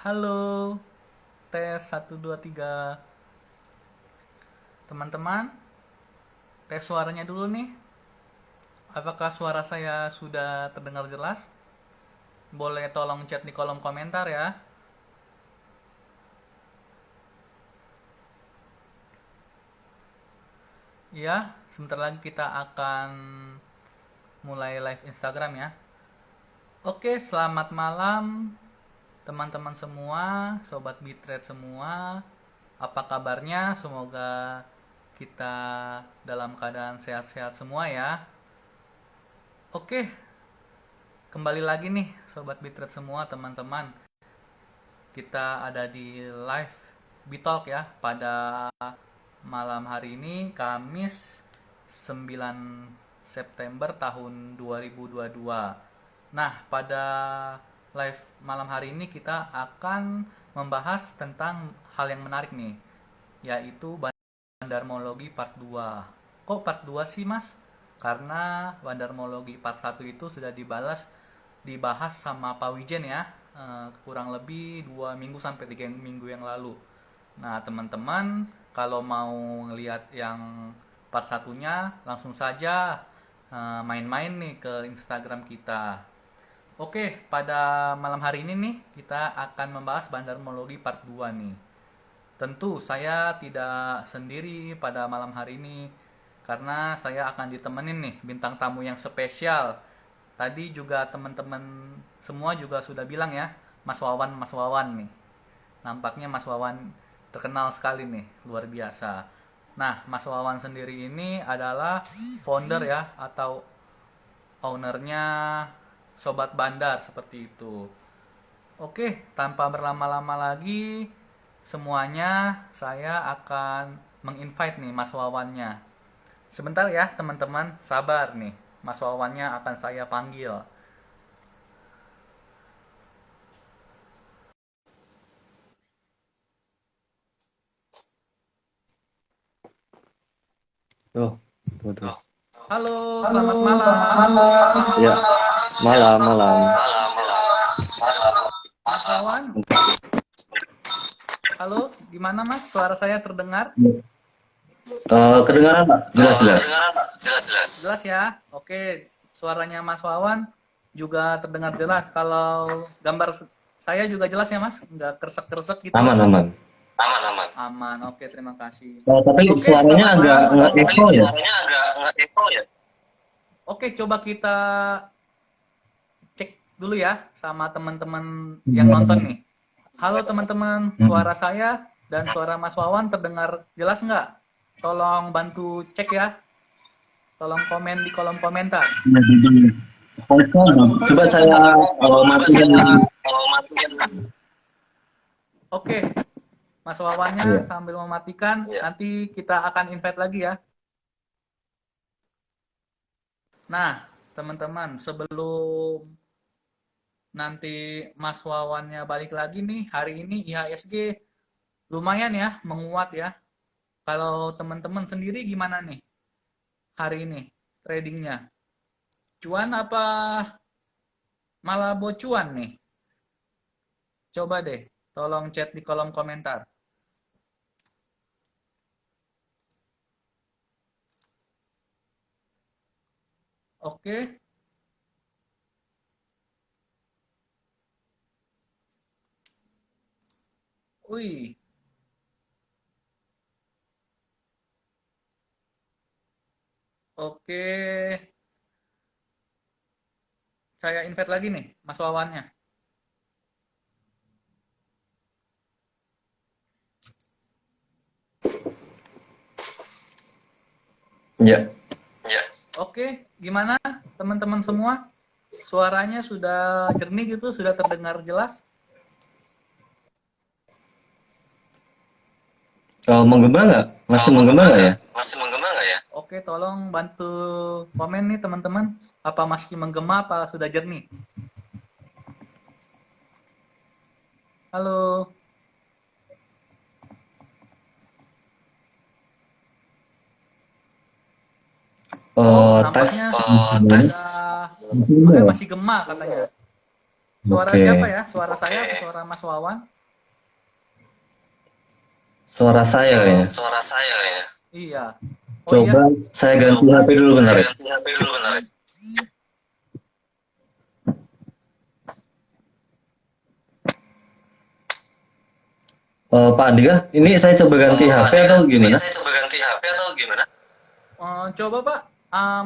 Halo, tes 1 2 3. Teman-teman, tes suaranya dulu nih. Apakah suara saya sudah terdengar jelas? Boleh tolong chat di kolom komentar ya. Iya, sebentar lagi kita akan mulai live Instagram ya. Oke, selamat malam teman-teman semua, sobat Bitret semua. Apa kabarnya? Semoga kita dalam keadaan sehat-sehat semua ya. Oke, kembali lagi nih sobat Bitret semua teman-teman. Kita ada di live Bitalk ya pada malam hari ini Kamis 9 September tahun 2022. Nah, pada live malam hari ini kita akan membahas tentang hal yang menarik nih, yaitu Bandarmologi part 2. Kok part 2 sih, Mas? Karena Bandarmologi part 1 itu sudah dibahas sama Pak Wijen ya, kurang lebih 2 minggu sampai 3 minggu yang lalu. Nah, teman-teman kalau mau ngelihat yang part satunya langsung saja main-main nih ke Instagram kita. Oke, pada malam hari ini nih kita akan membahas Bandarmologi part 2 nih. Tentu saya tidak sendiri pada malam hari ini karena saya akan ditemenin nih bintang tamu yang spesial. Tadi juga teman-teman semua juga sudah bilang ya, Mas Wawan nih. Nampaknya Mas Wawan terkenal sekali nih, luar biasa. Nah, Mas Wawan sendiri ini adalah founder ya atau ownernya Sobat Bandar seperti itu. Oke, tanpa berlama-lama lagi, semuanya saya akan menginvite nih Mas Wawannya. Sebentar ya teman-teman, sabar nih. Mas Wawannya akan saya panggil. Oh, betul. Halo, Halo, selamat selamat malam. malam. Ya, malam, malam. Mas Wawan, halo, gimana Mas? Suara saya terdengar? Kedengaran, Pak? Jelas-jelas. Jelas ya? Oke, suaranya Mas Wawan juga terdengar jelas. Kalau gambar saya juga jelas ya Mas? Nggak kresek-kresek gitu? Aman, aman. Aman, oke terima kasih. Tapi Oke, suaranya selamat agak malam Mas Wawan. nge-echo ya? Oke, coba kita cek dulu ya sama teman-teman yang nonton Iya. nih. Halo teman-teman, Hmm. suara saya dan suara Mas Wawan terdengar jelas nggak? Tolong bantu cek ya. Tolong komen di kolom komentar. Iya, jadi coba saya matikan lagi. Oke, Mas Wawannya Iya. sambil mematikan, nanti kita akan invite lagi ya. Nah, teman-teman, sebelum nanti Mas Wawannya balik lagi nih, hari ini IHSG lumayan ya, menguat ya. Kalau teman-teman sendiri gimana nih hari ini tradingnya? Cuan apa malah bocuan nih? Coba deh, tolong chat di kolom komentar. Oke, wih, oke. Saya invite lagi nih, Mas Wawannya. Ya. Oke, gimana teman-teman semua? Suaranya sudah jernih gitu, sudah terdengar jelas? Menggema nggak? Masih menggema nggak ya? Oke, tolong bantu komen nih teman-teman. Apa masih menggema, apa sudah jernih? Halo. Oh, nampaknya Tes. sudah. Oke, masih gema katanya. Suara siapa Oke. ya? Suara saya atau suara Mas Wawan? Suara saya kayaknya. Suara saya ya. Iya. Oh iya. Coba saya ganti Coba HP dulu saya bentar ya. ganti HP dulu bentar ya. Pak Andika, ini saya coba ganti Pak HP Andika, atau ini gimana? saya coba ganti HP atau gimana? Coba Pak,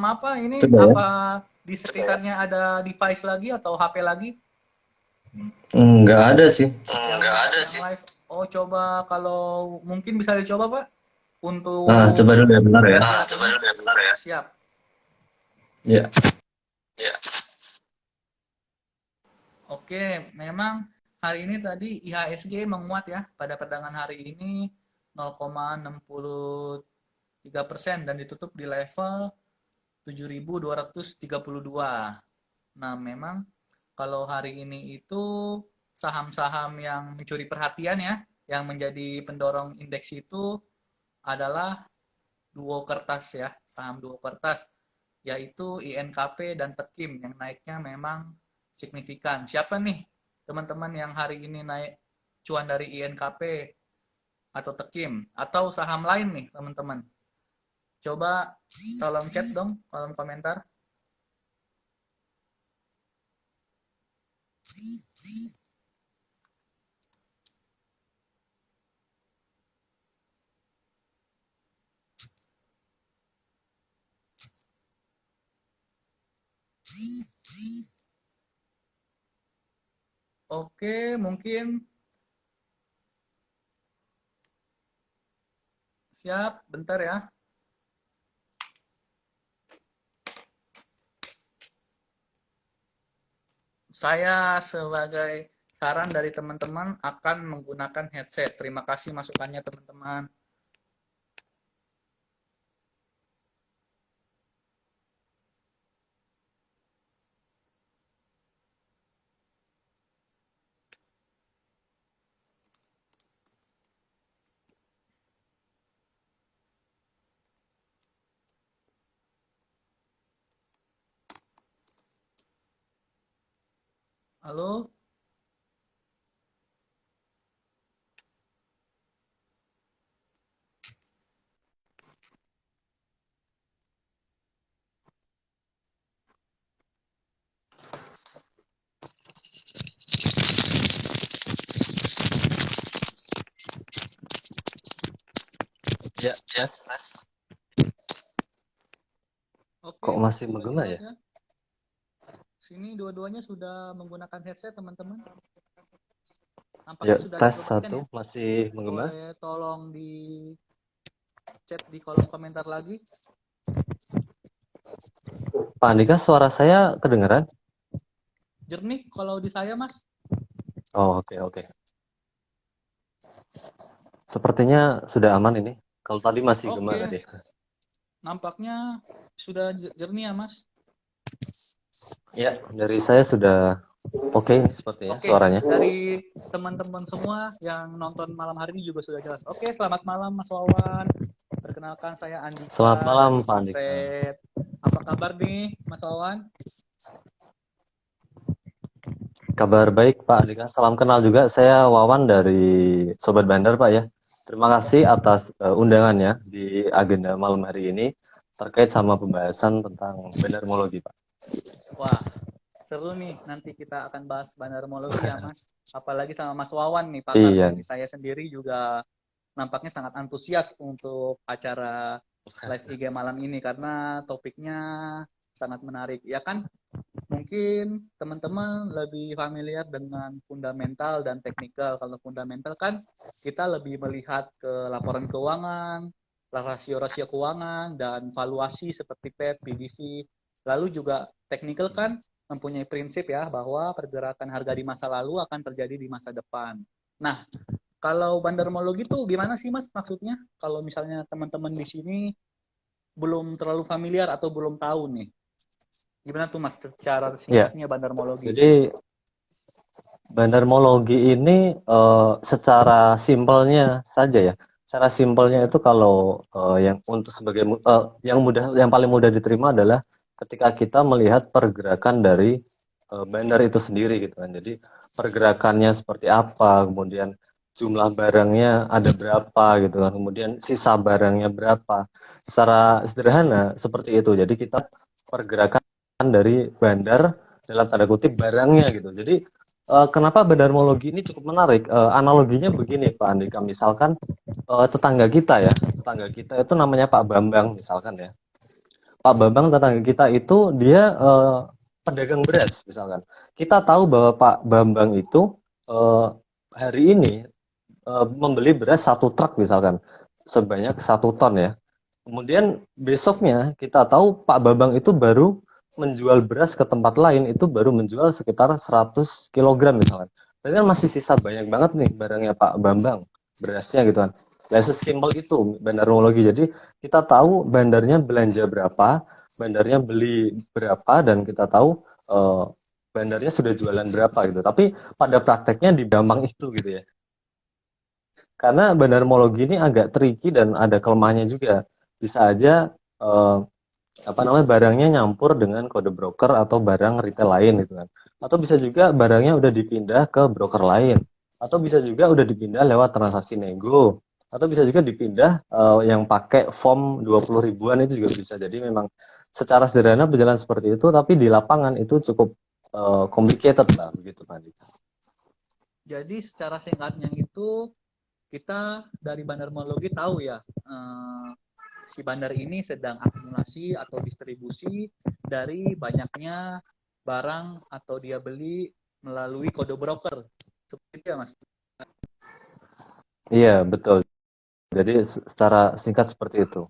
apa ini Coba ya. apa di sekitarnya ada device lagi atau HP lagi Nggak ada sih. Nggak ada yang sih. live? Oh coba kalau mungkin bisa dicoba Pak Coba untuk dulu ya bentar ya. Coba dulu ya bentar ya. siap. Ya. Ya. Oke, memang hari ini tadi IHSG menguat ya pada perdagangan hari ini 0,63% dan ditutup di level 7.232. Nah, memang kalau hari ini itu saham-saham yang mencuri perhatian ya, yang menjadi pendorong indeks itu adalah duo kertas ya, saham duo kertas, yaitu INKP dan Tekim yang naiknya memang signifikan. Siapa nih teman-teman yang hari ini naik cuan dari INKP atau Tekim atau saham lain nih teman-teman? Coba tolong chat dong kolom komentar. Oke, mungkin siap, bentar ya. Saya sebagai saran dari teman-teman akan menggunakan headset. Terima kasih masukannya teman-teman. Halo? Ya, Ya, tes. Mas. Oke, Kok masih sudah menggema jelas ya? ya. Sini dua-duanya sudah menggunakan headset teman-teman. Ya, Nampaknya sudah tes diperbankan satu ya. masih menggema. Boleh tolong di chat di kolom komentar lagi. Pak Andika, suara saya kedengeran? Jernih kalau di saya Mas. Oh, oke, oke. Sepertinya sudah aman ini. Kalau tadi masih gema Oke, tadi. nampaknya sudah jernih ya Mas. Ya, dari saya sudah oke ini sepertinya Oke, suaranya. dari teman-teman semua yang nonton malam hari ini juga sudah jelas. Oke, selamat malam Mas Wawan. Perkenalkan saya Selamat Andika malam, dari Pak Andika. Bitret. Apa kabar nih Mas Wawan? Kabar baik, Pak Andika. Salam kenal juga. Saya Wawan dari Sobat Bandar, Pak ya. Terima kasih atas undangannya di agenda malam hari ini terkait sama pembahasan tentang bandarmologi, Pak. Wah, seru nih. Nanti kita akan bahas bandarmologi ya Mas. Apalagi sama Mas Wawan nih pakarnya Iya. nih. Saya sendiri juga nampaknya sangat antusias untuk acara live IG malam ini karena topiknya sangat menarik. Ya kan? Mungkin teman-teman lebih familiar dengan fundamental dan teknikal. Kalau fundamental kan kita lebih melihat ke laporan keuangan, rasio-rasio keuangan, dan valuasi seperti PET, PBV. Lalu juga teknikal kan mempunyai prinsip ya bahwa pergerakan harga di masa lalu akan terjadi di masa depan. Nah, kalau bandarmologi itu gimana sih Mas maksudnya? Kalau misalnya teman-teman di sini belum terlalu familiar atau belum tahu nih. Gimana tuh Mas secara Ya, singkatnya bandarmologi? jadi bandarmologi ini secara simpelnya saja ya. Secara simpelnya itu kalau yang untuk sebagai yang paling mudah diterima adalah ketika kita melihat pergerakan dari bandar itu sendiri gitu kan. Jadi pergerakannya seperti apa, kemudian jumlah barangnya ada berapa gitu kan, kemudian sisa barangnya berapa. Secara sederhana seperti itu. Jadi kita pergerakan dari bandar dalam tanda kutip barangnya gitu. Jadi kenapa bandarmologi ini cukup menarik? Analoginya begini Pak Andika, misalkan tetangga kita itu namanya Pak Bambang misalkan ya. Pak Bambang tetangga kita itu dia pedagang beras misalkan. Kita tahu bahwa Pak Bambang itu hari ini membeli beras 1 truk misalkan sebanyak 1 ton ya. Kemudian besoknya kita tahu Pak Bambang itu baru menjual beras ke tempat lain itu baru menjual sekitar 100 kilogram misalkan. Berarti kan masih sisa banyak banget nih barangnya Pak Bambang, berasnya gitu kan. Ya sesimpel itu bandarmologi. Jadi kita tahu bandarnya belanja berapa, bandarnya beli berapa, dan kita tahu bandarnya sudah jualan berapa gitu. Tapi pada prakteknya di Bambang itu gitu ya. Karena bandarmologi ini agak tricky dan ada kelemahannya juga. Bisa aja barangnya nyampur dengan kode broker atau barang retail lain gitu kan. Atau bisa juga barangnya udah dipindah ke broker lain. Atau bisa juga udah dipindah lewat transaksi nego. Atau bisa juga dipindah yang pakai form 20 ribuan itu juga bisa. Jadi memang secara sederhana berjalan seperti itu, tapi di lapangan itu cukup complicated lah begitu Pak Andi. Jadi secara singkatnya itu kita dari bandarmologi tahu ya si bandar ini sedang akumulasi atau distribusi dari banyaknya barang atau dia beli melalui kode broker. Seperti itu ya Mas? Iya betul. Jadi secara singkat seperti itu.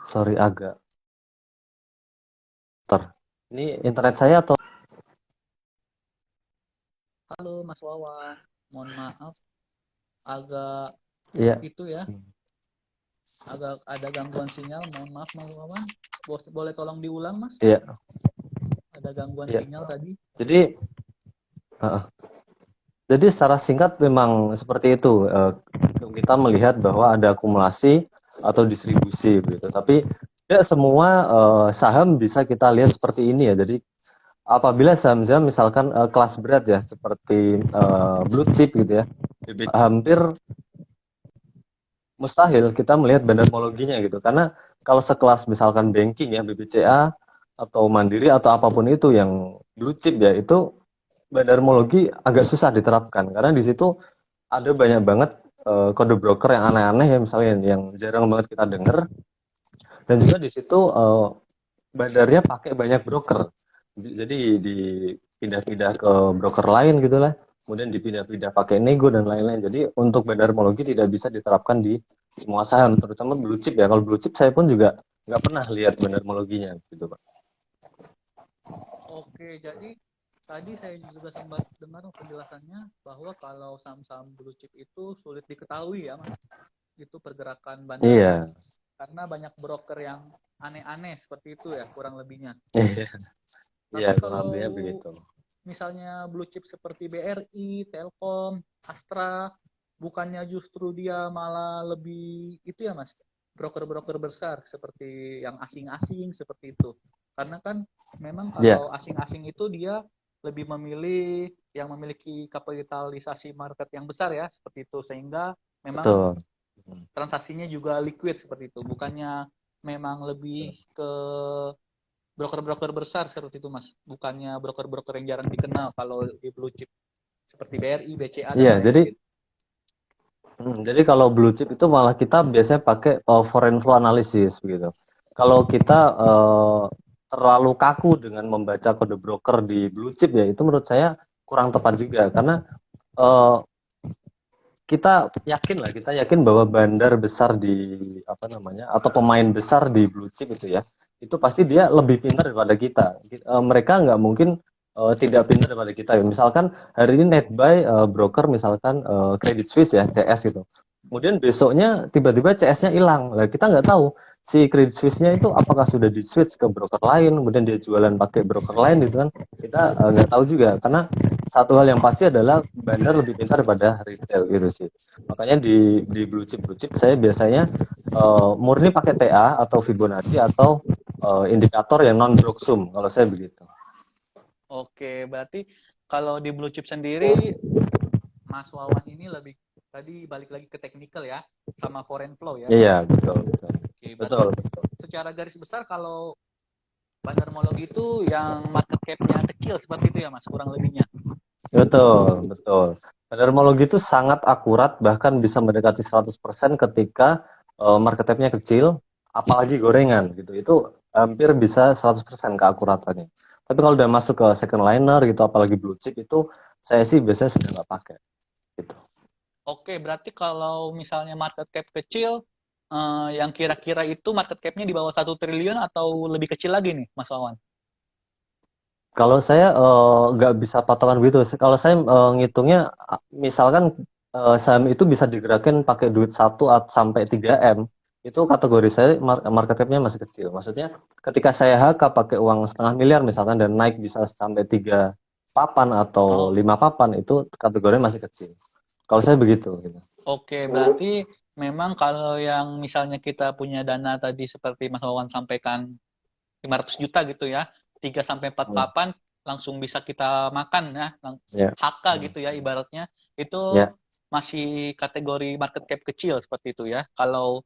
Sorry agak ini internet saya atau Halo Mas Wawan, mohon maaf agak iya. itu ya, agak ada gangguan sinyal, mohon maaf Mas Wawan. Boleh tolong diulang Mas? Iya. Ada gangguan Iya. sinyal tadi. Jadi secara singkat memang seperti itu. Kita melihat bahwa ada akumulasi atau distribusi begitu. Tapi tidak semua saham bisa kita lihat seperti ini ya. Jadi apabila saham-saham misalkan kelas berat ya seperti blue chip gitu ya, hampir mustahil kita melihat bandarmologinya gitu. Karena kalau sekelas misalkan banking ya, BBCA atau Mandiri atau apapun itu yang blue chip ya, itu bandarmologi agak susah diterapkan karena di situ ada banyak banget kode broker yang aneh-aneh ya, misalnya yang jarang banget kita dengar, dan juga di situ bandarnya pakai banyak broker, jadi dipindah-pindah ke broker lain gitulah, kemudian dipindah-pindah pakai nego dan lain-lain. Jadi untuk bandarmologi tidak bisa diterapkan di semua saham, terutama blue chip ya. Kalau blue chip saya pun juga nggak pernah lihat bandarmologinya gitu Pak. Oke, jadi tadi saya juga sempat dengar penjelasannya bahwa kalau saham-saham blue chip itu sulit diketahui ya Mas, itu pergerakan bandar. Iya. Karena banyak broker yang aneh-aneh seperti itu ya kurang lebihnya. Iya, kalau begitu. Misalnya blue chip seperti BRI, Telkom, Astra, bukannya justru dia malah lebih itu ya Mas, broker-broker besar seperti yang asing-asing seperti itu. Karena kan memang kalau asing-asing itu dia lebih memilih yang memiliki kapitalisasi market yang besar ya, seperti itu, sehingga memang transaksinya juga liquid seperti itu, bukannya memang lebih ke broker-broker besar seperti itu Mas, bukannya broker-broker yang jarang dikenal kalau di blue chip seperti BRI, BCA dan lain-lain. Jadi kalau blue chip itu malah kita biasanya pakai foreign flow analysis begitu. Kalau kita terlalu kaku dengan membaca kode broker di blue chip ya, itu menurut saya kurang tepat juga, karena kita yakin bahwa bandar besar di atau pemain besar di blue chip itu ya, itu pasti dia lebih pintar daripada kita. Mereka nggak mungkin tidak pintar daripada kita. Misalkan hari ini netbuy broker misalkan Credit Suisse ya, CS gitu. Kemudian besoknya tiba-tiba CS-nya hilang. Lah kita nggak tahu si Credit Suisse-nya itu apakah sudah di switch ke broker lain, kemudian dia jualan pakai broker lain gitu kan. Kita nggak tahu juga, karena satu hal yang pasti adalah bandar lebih pintar daripada retail gitu sih. Makanya di blue chip saya biasanya murni pakai TA atau Fibonacci atau indikator yang non broksum kalau saya begitu. Oke, berarti kalau di blue chip sendiri, Mas Wawan ini lebih tadi balik lagi ke technical ya, sama foreign flow ya. Iya, betul, betul. Oke, Betul, berarti betul. secara garis besar kalau bandarmologi itu yang market cap-nya kecil seperti itu ya Mas, kurang lebihnya. Betul, betul. Bandarmologi itu sangat akurat, bahkan bisa mendekati 100% ketika market cap-nya kecil, apalagi gorengan gitu. Itu hampir bisa 100% keakuratannya. Tapi kalau udah masuk ke second liner gitu, apalagi blue chip itu saya sih biasanya sudah nggak pakai gitu. Oke, berarti kalau misalnya market cap kecil, yang kira-kira itu market cap-nya di bawah 1 triliun atau lebih kecil lagi nih, Mas Wawan? Kalau saya nggak bisa patokan begitu. Kalau saya ngitungnya, misalkan saham itu bisa digerakkan pakai duit 1 sampai 3 M, itu kategori saya market cap-nya masih kecil. Maksudnya ketika saya HK pakai uang 0,5 miliar misalkan dan naik bisa sampai 3 papan atau Oh, 5 papan, itu kategorinya masih kecil. Kalau saya begitu gitu. oke, berarti memang kalau yang misalnya kita punya dana tadi seperti Mas Wawan sampaikan 500 juta gitu ya, 3 sampai 4 Hmm. papan langsung bisa kita makan ya, Ya. HK gitu ya ibaratnya. Itu Ya. masih kategori market cap kecil seperti itu ya. Kalau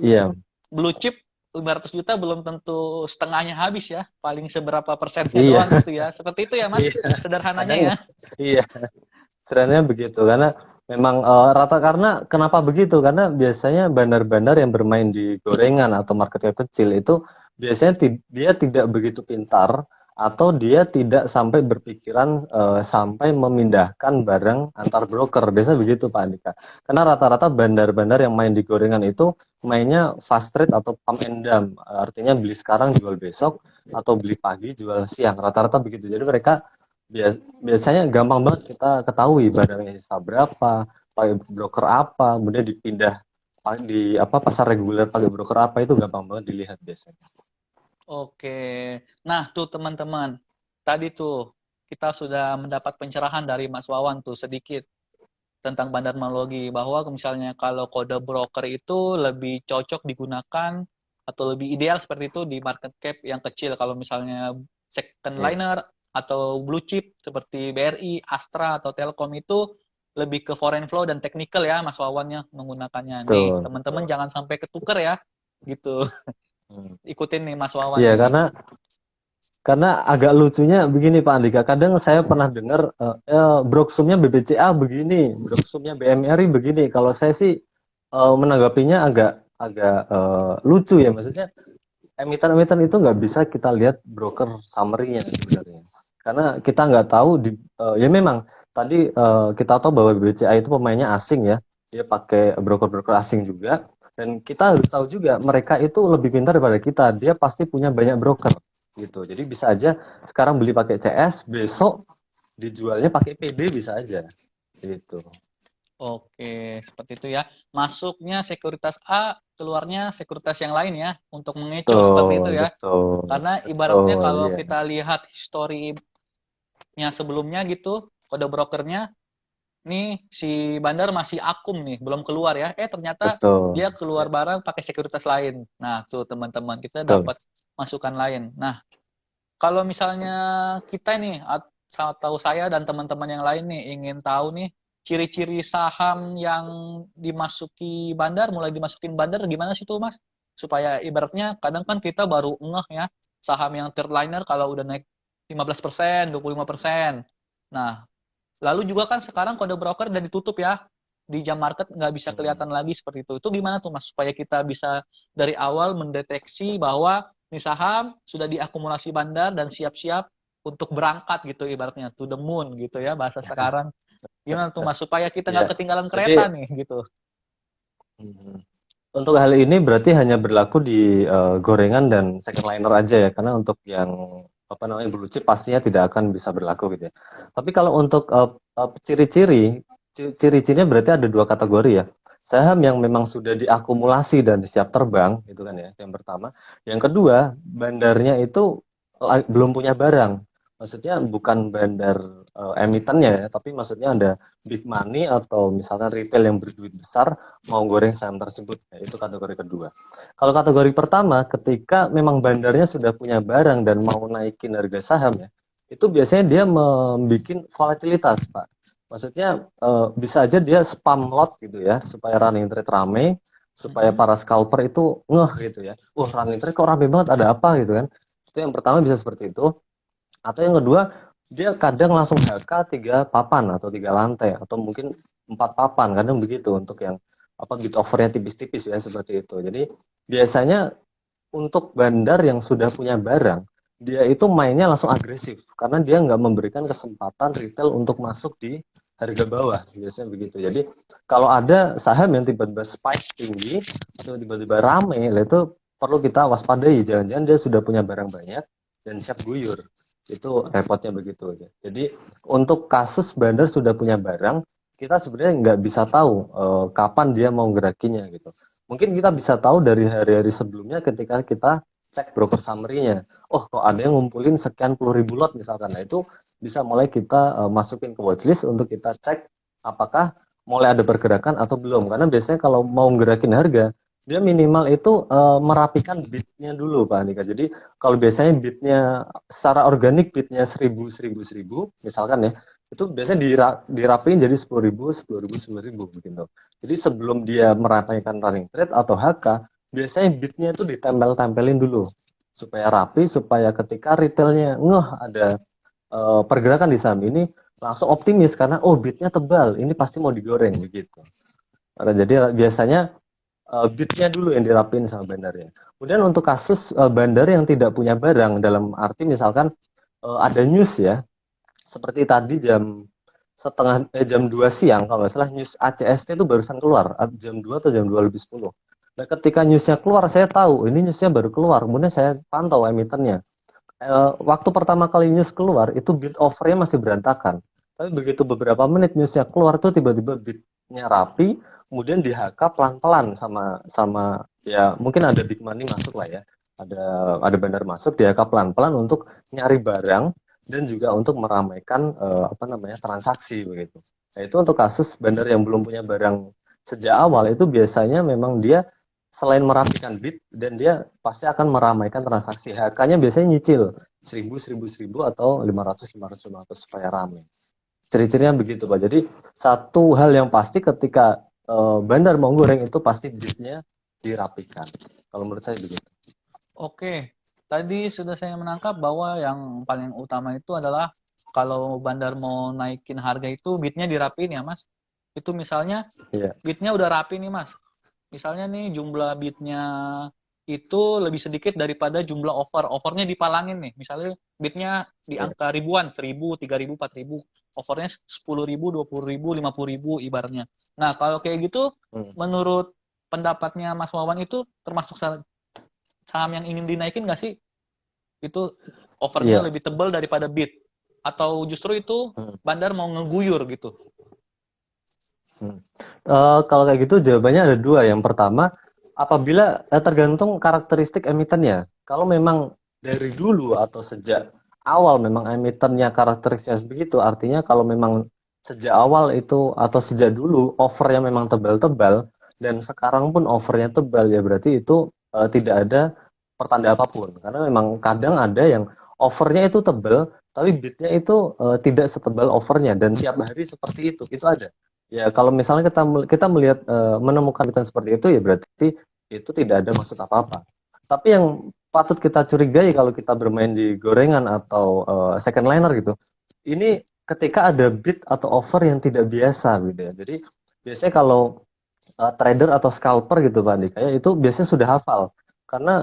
Iya. blue chip 500 juta belum tentu setengahnya habis ya, paling seberapa persennya Iya. doang gitu ya. Seperti itu ya Mas, Iya. sederhananya Kadang ya. iya. Sebenarnya begitu karena memang karena kenapa begitu? Karena biasanya bandar-bandar yang bermain di gorengan atau market cap kecil itu biasanya dia tidak begitu pintar atau dia tidak sampai berpikiran sampai memindahkan barang antar broker. Biasa begitu Pak Andika. Karena rata-rata bandar-bandar yang main di gorengan itu mainnya fast trade atau pump and dump. Artinya beli sekarang jual besok atau beli pagi jual siang. Rata-rata begitu. Jadi mereka biasanya gampang banget kita ketahui barangnya sisa berapa, pakai broker apa, kemudian dipindah di pasar reguler pakai broker apa, itu gampang banget dilihat biasanya. Oke. Nah, tuh teman-teman. Tadi tuh kita sudah mendapat pencerahan dari Mas Wawan tuh sedikit tentang bandarmologi bahwa misalnya kalau kode broker itu lebih cocok digunakan atau lebih ideal seperti itu di market cap yang kecil. Kalau misalnya second Iya, liner atau blue chip seperti BRI, Astra atau Telkom itu lebih ke foreign flow dan technical ya Mas Wawannya menggunakannya. Nih, betul. teman-teman jangan sampai ketuker ya. Gitu. Hmm. Ikutin nih Mas Wawan Iya, nih. karena agak lucunya begini Pak Andika. Kadang saya pernah dengar broksumnya BBCA begini, broksumnya BMRI begini. Kalau saya sih menanggapinya agak agak lucu ya, maksudnya emiten-emiten itu nggak bisa kita lihat broker summary-nya sebenarnya. Karena kita nggak tahu ya memang tadi kita tahu bahwa BCA itu pemainnya asing ya. Dia pakai broker-broker asing juga. Dan kita harus tahu juga mereka itu lebih pintar daripada kita. Dia pasti punya banyak broker gitu. Jadi bisa aja sekarang beli pakai CS, besok dijualnya pakai PD bisa aja gitu. Oke, seperti itu ya. Masuknya sekuritas A, keluarnya sekuritas yang lain ya, untuk mengecoh seperti itu Betul, ya. betul, Karena ibaratnya betul, kalau iya. kita lihat historinya sebelumnya gitu, kode brokernya, nih si bandar masih akum nih, belum keluar ya. Ternyata Betul. dia keluar Ya, barang pakai sekuritas lain. Nah, tuh teman-teman, kita betul. dapat masukan lain. Nah, kalau misalnya kita nih atau saya dan teman-teman yang lain nih ingin tahu nih ciri-ciri saham yang mulai dimasukin bandar gimana sih tuh Mas? Supaya ibaratnya kadang kan kita baru ngeh ya saham yang third liner kalau udah naik 15%, 25%. Nah, lalu juga kan sekarang kode broker udah ditutup ya. Di jam market nggak bisa kelihatan lagi seperti itu. Itu gimana tuh Mas? Supaya kita bisa dari awal mendeteksi bahwa ini saham sudah diakumulasi bandar dan siap-siap untuk berangkat gitu ibaratnya to the moon gitu ya bahasa sekarang. Gimana tuh Mas supaya kita Iya. nggak ketinggalan Jadi kereta nih gitu. untuk hal ini berarti hanya berlaku di gorengan dan second liner aja ya, karena untuk yang blue chip pastinya tidak akan bisa berlaku gitu ya. Tapi kalau untuk ciri-cirinya berarti ada 2 kategori ya. Saham yang memang sudah diakumulasi dan siap terbang, itu kan ya, yang pertama. Yang kedua, bandarnya itu belum punya barang. Maksudnya bukan bandar emitennya ya, tapi maksudnya ada big money atau misalkan retail yang berduit besar mau goreng saham tersebut. Ya, itu kategori kedua. Kalau kategori pertama, ketika memang bandarnya sudah punya barang dan mau naikin harga saham ya, itu biasanya dia membuat volatilitas, Pak. Maksudnya bisa aja dia spam lot gitu ya, supaya running trade rame, supaya Mhm. para scalper itu ngeh gitu ya. Wah, running trade kok rame banget, ada apa gitu kan. Itu yang pertama bisa seperti itu. Atau yang kedua, dia kadang langsung HK 3 papan atau 3 lantai atau mungkin 4 papan, kadang begitu untuk yang apa bid overnya tipis-tipis ya seperti itu. Jadi biasanya untuk bandar yang sudah punya barang, dia itu mainnya langsung agresif karena dia nggak memberikan kesempatan retail untuk masuk di harga bawah, biasanya begitu. Jadi kalau ada saham yang tiba-tiba spike tinggi atau tiba-tiba rame, itu perlu kita waspadai. Jangan-jangan dia sudah punya barang banyak dan siap guyur. Itu repotnya begitu aja. Jadi untuk kasus bandar sudah punya barang, kita sebenarnya nggak bisa tahu kapan dia mau gerakinya gitu. Mungkin kita bisa tahu dari hari-hari sebelumnya ketika kita cek broker summary-nya. Oh, kok ada yang ngumpulin sekian puluh ribu lot misalkan. Nah, itu bisa mulai kita masukin ke watchlist untuk kita cek apakah mulai ada pergerakan atau belum. Karena biasanya kalau mau gerakin harga, dia minimal itu merapikan bidnya dulu, Pak Andika. Jadi kalau biasanya bidnya secara organik bidnya 1000 misalkan ya, itu biasanya dirapiin jadi 10.000 10.000 begitu. Jadi sebelum dia merapikan running trade atau HK, biasanya bidnya itu ditempel-tempelin dulu supaya rapi, supaya ketika retailnya ngeh ada pergerakan di saham ini langsung optimis karena oh bidnya tebal, ini pasti mau digoreng begitu. Jadi biasanya bidnya dulu yang dirapin sama bandarnya. Kemudian untuk kasus bandar yang tidak punya barang, dalam arti misalkan ada news ya, seperti tadi jam 2 siang kalau nggak salah news ACST itu barusan keluar jam 2 atau jam 2 lebih 10. Nah, ketika newsnya keluar saya tahu ini newsnya baru keluar, kemudian saya pantau emitennya. Waktu pertama kali news keluar itu bid overnya masih berantakan. Tapi begitu beberapa menit newsnya keluar tuh tiba-tiba bidnya rapi, kemudian di HK pelan-pelan sama sama ya mungkin ada big money masuk lah ya. Ada bandar masuk di HK pelan-pelan untuk nyari barang dan juga untuk meramaikan apa namanya transaksi begitu. Nah, itu untuk kasus bandar yang belum punya barang sejak awal itu biasanya memang dia selain merapikan bid dan dia pasti akan meramaikan transaksi. HK-nya biasanya nyicil 1000 atau 500 supaya ramai. Ciri-cirinya begitu, Pak. Jadi satu hal yang pasti ketika bandar mau goreng itu pasti bidnya dirapikan. Kalau menurut saya begitu. Oke, tadi sudah saya menangkap bahwa yang paling utama itu adalah kalau bandar mau naikin harga itu bidnya dirapiin ya, Mas. Itu misalnya Iya. bidnya udah rapi nih, Mas. Misalnya nih jumlah bidnya itu lebih sedikit daripada jumlah overnya dipalangin nih. Misalnya bidnya di Iya. angka ribuan, 1000, 3000, 4000, overnya 10.000, 20.000, 50.000 ibaratnya. Nah, kalau kayak gitu, Hmm. menurut pendapatnya Mas Wawan itu termasuk saham yang ingin dinaikin nggak sih? Itu overnya Iya. lebih tebal daripada bid? Atau justru itu Hmm. bandar mau ngeguyur gitu? Hmm. Kalau kayak gitu jawabannya ada dua. Yang pertama, apabila tergantung karakteristik emitennya. Kalau memang dari dulu atau sejak awal memang emitennya karakteristiknya begitu, artinya kalau memang sejak awal itu atau sejak dulu offernya memang tebal-tebal dan sekarang pun offernya tebal ya berarti itu tidak ada pertanda apapun. Karena memang kadang ada yang offernya itu tebal tapi bidnya itu tidak setebal offernya dan tiap hari seperti itu ada. Ya, kalau misalnya kita melihat menemukan emiten seperti itu ya berarti itu tidak ada maksud apa-apa. Tapi yang patut kita curigai kalau kita bermain di gorengan atau second liner gitu, ini ketika ada bid atau offer yang tidak biasa gitu ya. Jadi biasanya kalau trader atau scalper gitu Pak Andika ya itu biasanya sudah hafal karena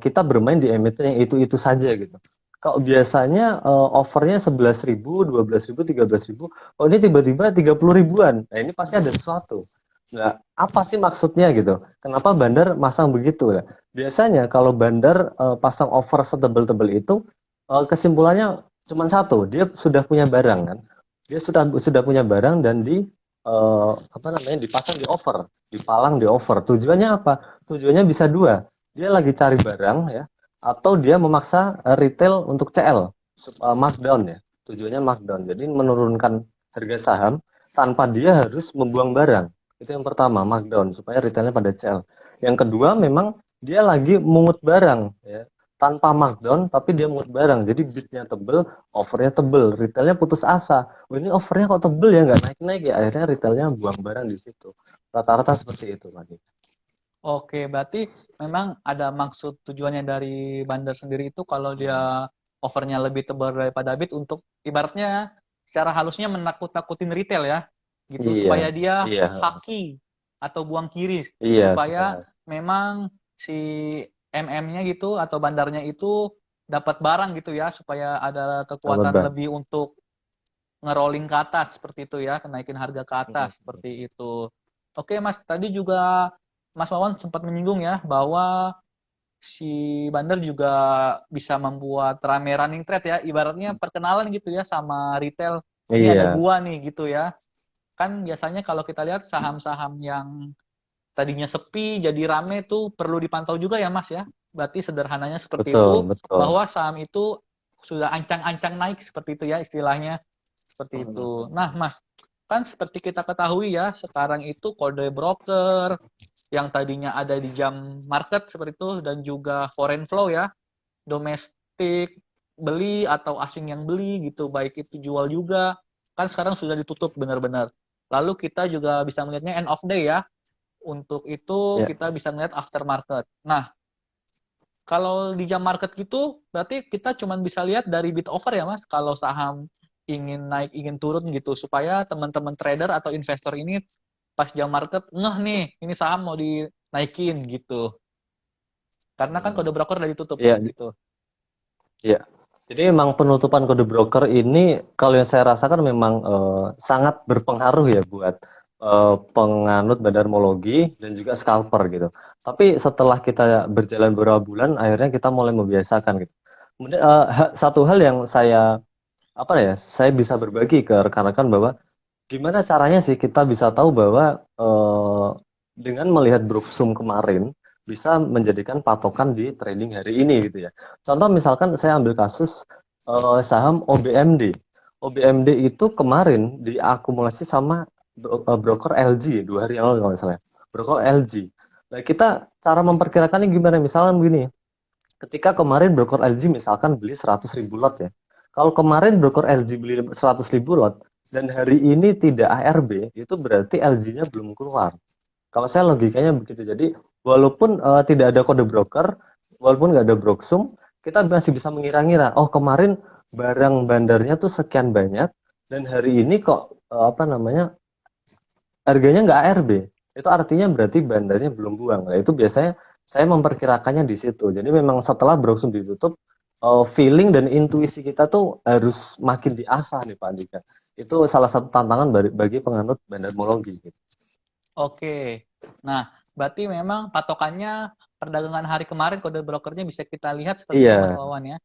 kita bermain di emiten yang itu saja gitu. Kalau biasanya overnya 11.000, 12.000, 13.000, oh ini tiba-tiba 30 ribuan. Nah ini pasti ada sesuatu. Nah, apa sih maksudnya gitu? Kenapa bandar masang begitu ya? Biasanya kalau bandar pasang over setebal-tebal itu kesimpulannya cuma satu, dia sudah punya barang kan. Dia sudah punya barang dan apa namanya dipasang di over, dipalang di over. Tujuannya apa? Tujuannya bisa dua. Dia lagi cari barang ya atau dia memaksa retail untuk CL markdown ya. Tujuannya markdown. Jadi menurunkan harga saham tanpa dia harus membuang barang. Itu yang pertama, markdown supaya retailnya pada sell. Yang kedua memang dia lagi mungut barang ya. Tanpa markdown tapi dia mungut barang. Jadi bidnya tebel, offernya tebel, retailnya putus asa. Oh, ini offernya kok tebel ya, nggak naik-naik ya. Akhirnya retailnya buang barang di situ. Rata-rata seperti itu, Pak. Oke, berarti memang ada maksud tujuannya dari bandar sendiri itu kalau dia offernya lebih tebal daripada bid untuk ibaratnya secara halusnya menakut-nakutin retail ya, gitu Iya, supaya dia iya, haki atau buang kiri iya, supaya memang si MM-nya gitu atau bandarnya itu dapat barang gitu ya supaya ada dapat kekuatan barang. lebih untuk ngerolling ke atas seperti itu ya, kenaikin harga ke atas seperti itu. Oke Mas, tadi juga Mas Wawan sempat menyinggung ya bahwa si bandar juga bisa membuat rame running trade ya, ibaratnya perkenalan gitu ya sama retail. Ini ada Iya, gua nih gitu ya. Kan biasanya kalau kita lihat saham-saham yang tadinya sepi jadi rame tuh perlu dipantau juga ya Mas ya. Berarti sederhananya seperti betul, itu betul. bahwa saham itu sudah ancang-ancang naik seperti itu ya istilahnya. Seperti itu. Nah, Mas, kan seperti kita ketahui ya, sekarang itu kode broker yang tadinya ada di jam market seperti itu dan juga foreign flow ya, domestik beli atau asing yang beli gitu, baik itu jual juga, kan sekarang sudah ditutup benar-benar. Lalu kita juga bisa melihatnya end of day ya. Untuk itu Ya, kita bisa melihat after market. Nah, kalau di jam market gitu, berarti kita cuma bisa lihat dari bid offer ya Mas, kalau saham ingin naik, ingin turun gitu, supaya teman-teman trader atau investor ini pas jam market, ngeh nih, ini saham mau dinaikin gitu. Karena kan kode broker udah ditutup iya, gitu. iya. Jadi memang penutupan kode broker ini kalau yang saya rasakan memang sangat berpengaruh ya buat penganut bandarmologi dan juga scalper gitu. Tapi setelah kita berjalan beberapa bulan, akhirnya kita mulai membiasakan gitu. Kemudian satu hal yang saya apa ya, saya bisa berbagi ke rekan-rekan bahwa gimana caranya sih kita bisa tahu bahwa dengan melihat Brooksum kemarin bisa menjadikan patokan di trading hari ini gitu ya. Contoh misalkan saya ambil kasus saham OBMD. OBMD itu kemarin diakumulasi sama broker LG 2 hari yang lalu kalau nggak salah. Broker LG. Nah kita cara memperkirakannya gimana? Misalnya begini, ketika kemarin broker LG misalkan beli 100.000 lot ya. Kalau kemarin broker LG beli 100.000 lot dan hari ini tidak ARB, itu berarti LG-nya belum keluar. Kalau saya logikanya begitu. Jadi walaupun tidak ada kode broker, walaupun nggak ada Broksum, kita masih bisa mengira-ngira. Oh kemarin barang bandarnya tuh sekian banyak dan hari ini kok apa namanya harganya nggak ARB. Itu artinya berarti bandarnya belum buang. Nah, itu biasanya saya memperkirakannya di situ. Jadi memang setelah Broksum ditutup, feeling dan intuisi kita tuh harus makin diasah nih Pak Andika. Itu salah satu tantangan bagi penganut bandarmologi. Gitu. Oke. Nah, berarti memang patokannya perdagangan hari kemarin kode brokernya bisa kita lihat seperti itu Mas Iya, Wawan ya.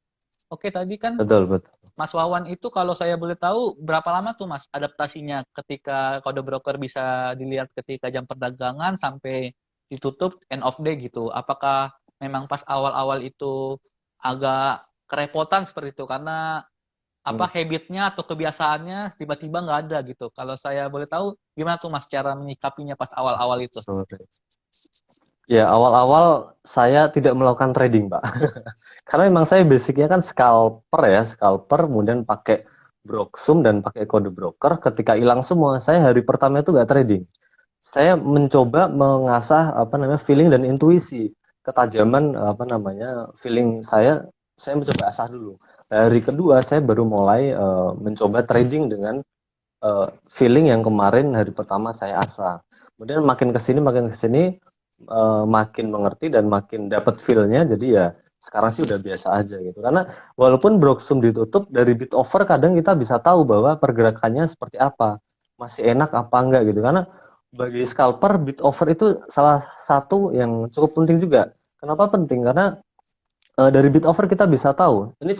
Oke, tadi kan betul betul. Mas Wawan itu kalau saya boleh tahu berapa lama tuh Mas adaptasinya ketika kode broker bisa dilihat ketika jam perdagangan sampai ditutup end of day gitu. Apakah memang pas awal-awal itu agak kerepotan seperti itu karena apa habitnya atau kebiasaannya tiba-tiba nggak ada gitu. Kalau saya boleh tahu gimana tuh Mas cara menyikapinya pas awal-awal itu? Sorry. Ya, awal-awal saya tidak melakukan trading, Pak. Karena memang saya basicnya kan scalper ya, scalper, kemudian pakai Broksum dan pakai kode broker. Ketika hilang semua, saya hari pertama itu nggak trading. Saya mencoba mengasah apa namanya feeling dan intuisi, ketajaman apa namanya feeling saya mencoba asah dulu. Hari kedua saya baru mulai mencoba trading dengan feeling yang kemarin hari pertama saya asah. Kemudian makin kesini makin mengerti dan makin dapat feel-nya. Jadi ya sekarang sih udah biasa aja gitu. Karena walaupun Broksum ditutup dari bid over kadang kita bisa tahu bahwa pergerakannya seperti apa, masih enak apa enggak gitu. Karena bagi scalper bid over itu salah satu yang cukup penting juga. Kenapa penting? Karena dari bid over kita bisa tahu. Ini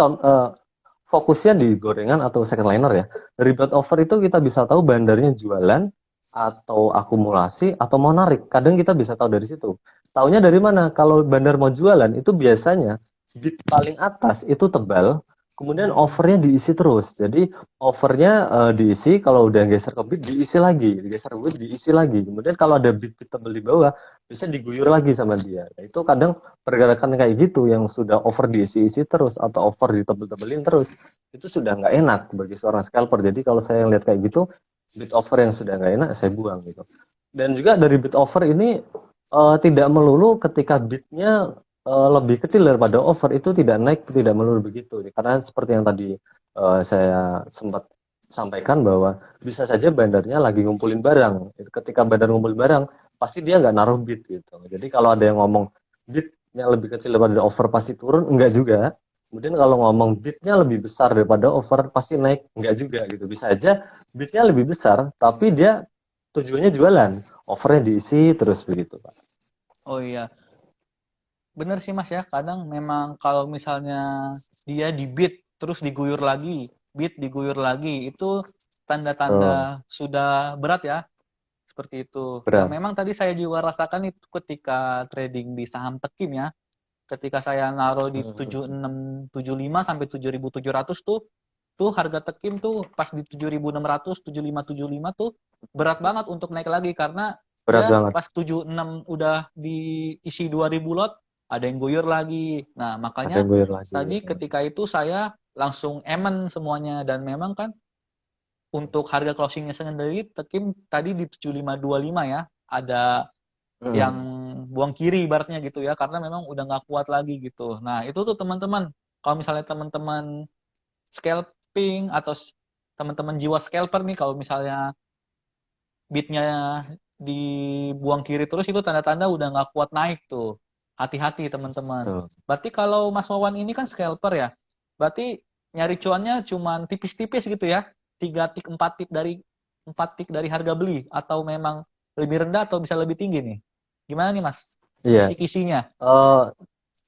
fokusnya di gorengan atau second liner ya. Dari bid over itu kita bisa tahu bandarnya jualan atau akumulasi atau mau narik. Kadang kita bisa tahu dari situ. Taunya dari mana? Kalau bandar mau jualan itu biasanya bid paling atas itu tebal, kemudian overnya diisi terus. Jadi overnya diisi, kalau udah geser ke bit diisi lagi, geser ke bit diisi lagi. Kemudian kalau ada bit-bit tebel di bawah, bisa diguyur lagi sama dia. Nah, itu kadang pergerakan kayak gitu yang sudah over diisi-isi terus atau over ditebel-tebelin terus, itu sudah nggak enak bagi seorang scalper. Jadi kalau saya lihat kayak gitu, bit over yang sudah nggak enak saya buang gitu. Dan juga dari bit over ini tidak melulu ketika bitnya lebih kecil daripada over itu tidak naik, tidak melulu begitu. Karena seperti yang tadi saya sempat sampaikan bahwa bisa saja bandarnya lagi ngumpulin barang. Ketika bandar ngumpulin barang, pasti dia nggak naruh bit gitu. Jadi kalau ada yang ngomong bitnya lebih kecil daripada over pasti turun, enggak juga. Kemudian kalau ngomong bitnya lebih besar daripada over pasti naik, enggak juga gitu. Bisa aja bitnya lebih besar, tapi dia tujuannya jualan, overnya diisi terus begitu, Pak. Oh iya, bener sih Mas ya. Kadang memang kalau misalnya dia di beat terus diguyur lagi, beat diguyur lagi, itu Oh, tanda-tanda sudah berat ya. Seperti itu. Yang berat. memang tadi saya juga rasakan itu ketika trading di saham Tekim ya. Ketika saya naruh di 7675 sampai 7700 tuh harga Tekim tuh pas di 7600, 7575 tuh berat banget untuk naik lagi karena Berat dia banget. pas 76 udah diisi 2000 lot, ada yang guyur lagi. Nah, Ada makanya yang guyur lagi. tadi ketika itu saya langsung emen semuanya dan memang kan untuk harga closingnya sendiri Tekim tadi di 7525 ya. Ada yang Hmm. buang kiri ibaratnya gitu ya karena memang udah nggak kuat lagi gitu. Nah, itu tuh teman-teman kalau misalnya teman-teman scalping atau teman-teman jiwa scalper nih kalau misalnya bitnya dibuang kiri terus itu tanda-tanda udah nggak kuat naik tuh. Hati-hati teman-teman. Tuh. Berarti kalau Mas Wawan ini kan scalper ya. Berarti nyari cuannya cuman tipis-tipis gitu ya. 4 tik dari harga beli atau memang lebih rendah atau bisa lebih tinggi nih. Gimana nih Mas? Iya. Kisi-kisinya. Eh,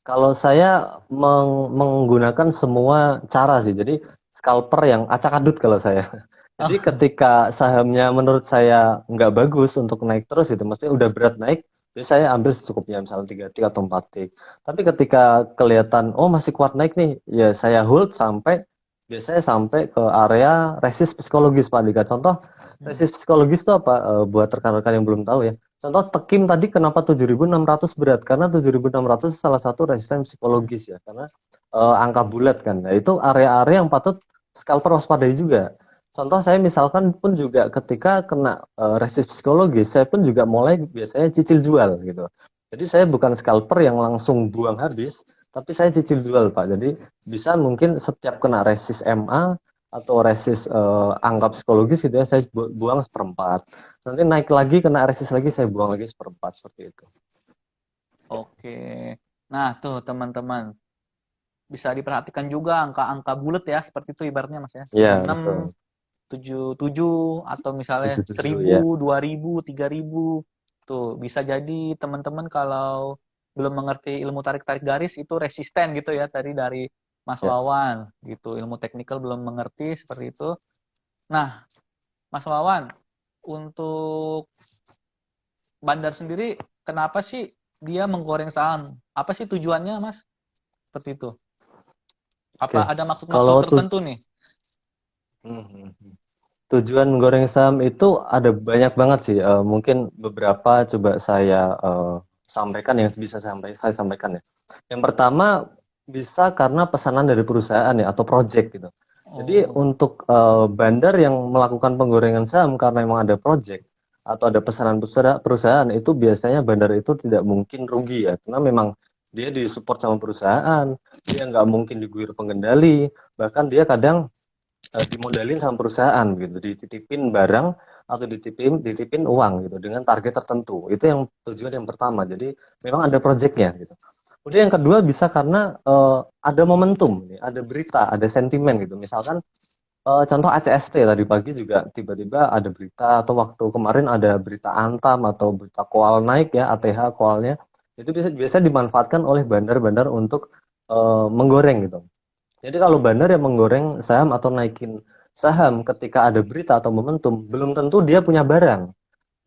Kalau saya menggunakan semua cara sih. Jadi scalper yang acak adut kalau saya. Jadi Oh, ketika sahamnya menurut saya nggak bagus untuk naik terus itu, maksudnya udah berat naik, jadi saya ambil secukupnya misalnya 3 tik atau 4 tik. Tapi ketika kelihatan oh masih kuat naik nih, ya saya hold sampai biasanya sampai ke area resist psikologis Pak Andika. Contoh resist psikologis itu apa? Buat rekan-rekan yang belum tahu ya. Contoh Tekim tadi kenapa 7.600 berat? Karena 7.600 salah satu resisten psikologis ya, karena angka bulat kan. Nah, itu area-area yang patut scalper waspadai juga. Contoh saya misalkan pun juga ketika kena resist psikologis, saya pun juga mulai biasanya cicil jual gitu. Jadi saya bukan scalper yang langsung buang habis, tapi saya cicil jual Pak. Jadi bisa mungkin setiap kena resist MA atau resist angka psikologis gitu ya, saya buang seperempat. Nanti naik lagi kena resist lagi saya buang lagi seperempat seperti itu. oke. Nah, tuh teman-teman bisa diperhatikan juga angka-angka bulat ya seperti itu ibaratnya Mas ya. Iya 76, betul. 77 atau misalnya 77 ya. 1000, 2000, 3000. Tuh, bisa jadi teman-teman kalau belum mengerti ilmu tarik-tarik garis itu resisten gitu ya tadi dari Mas Ya. Wawan gitu. Ilmu teknikal belum mengerti seperti itu. Nah, Mas Wawan, untuk Bandar sendiri kenapa sih dia menggoreng saham? Apa sih tujuannya, Mas? Seperti itu. Apa Oke. ada maksud-maksud Kalau tertentu nih? tujuan goreng saham itu ada banyak banget sih. Mungkin beberapa coba saya sampaikan yang bisa saya sampaikan ya. Yang pertama bisa karena pesanan dari perusahaan ya atau project gitu. Jadi Oh, untuk bandar yang melakukan penggorengan saham karena memang ada project atau ada pesanan perusahaan itu biasanya bandar itu tidak mungkin rugi ya karena memang dia disupport sama perusahaan, dia nggak mungkin diguyur pengendali, bahkan dia kadang dimodalin sama perusahaan gitu, dititipin barang atau dititipin uang gitu dengan target tertentu. Itu yang tujuan yang pertama. Jadi memang ada proyeknya gitu. Kemudian yang kedua bisa karena ada momentum, ada berita, ada sentimen gitu. Misalkan contoh ACST tadi pagi juga tiba-tiba ada berita atau waktu kemarin ada berita Antam atau berita koal naik ya, ATH koalnya. Itu biasa dimanfaatkan oleh bandar-bandar untuk menggoreng gitu. Jadi kalau bandar yang menggoreng saham atau naikin saham ketika ada berita atau momentum, belum tentu dia punya barang.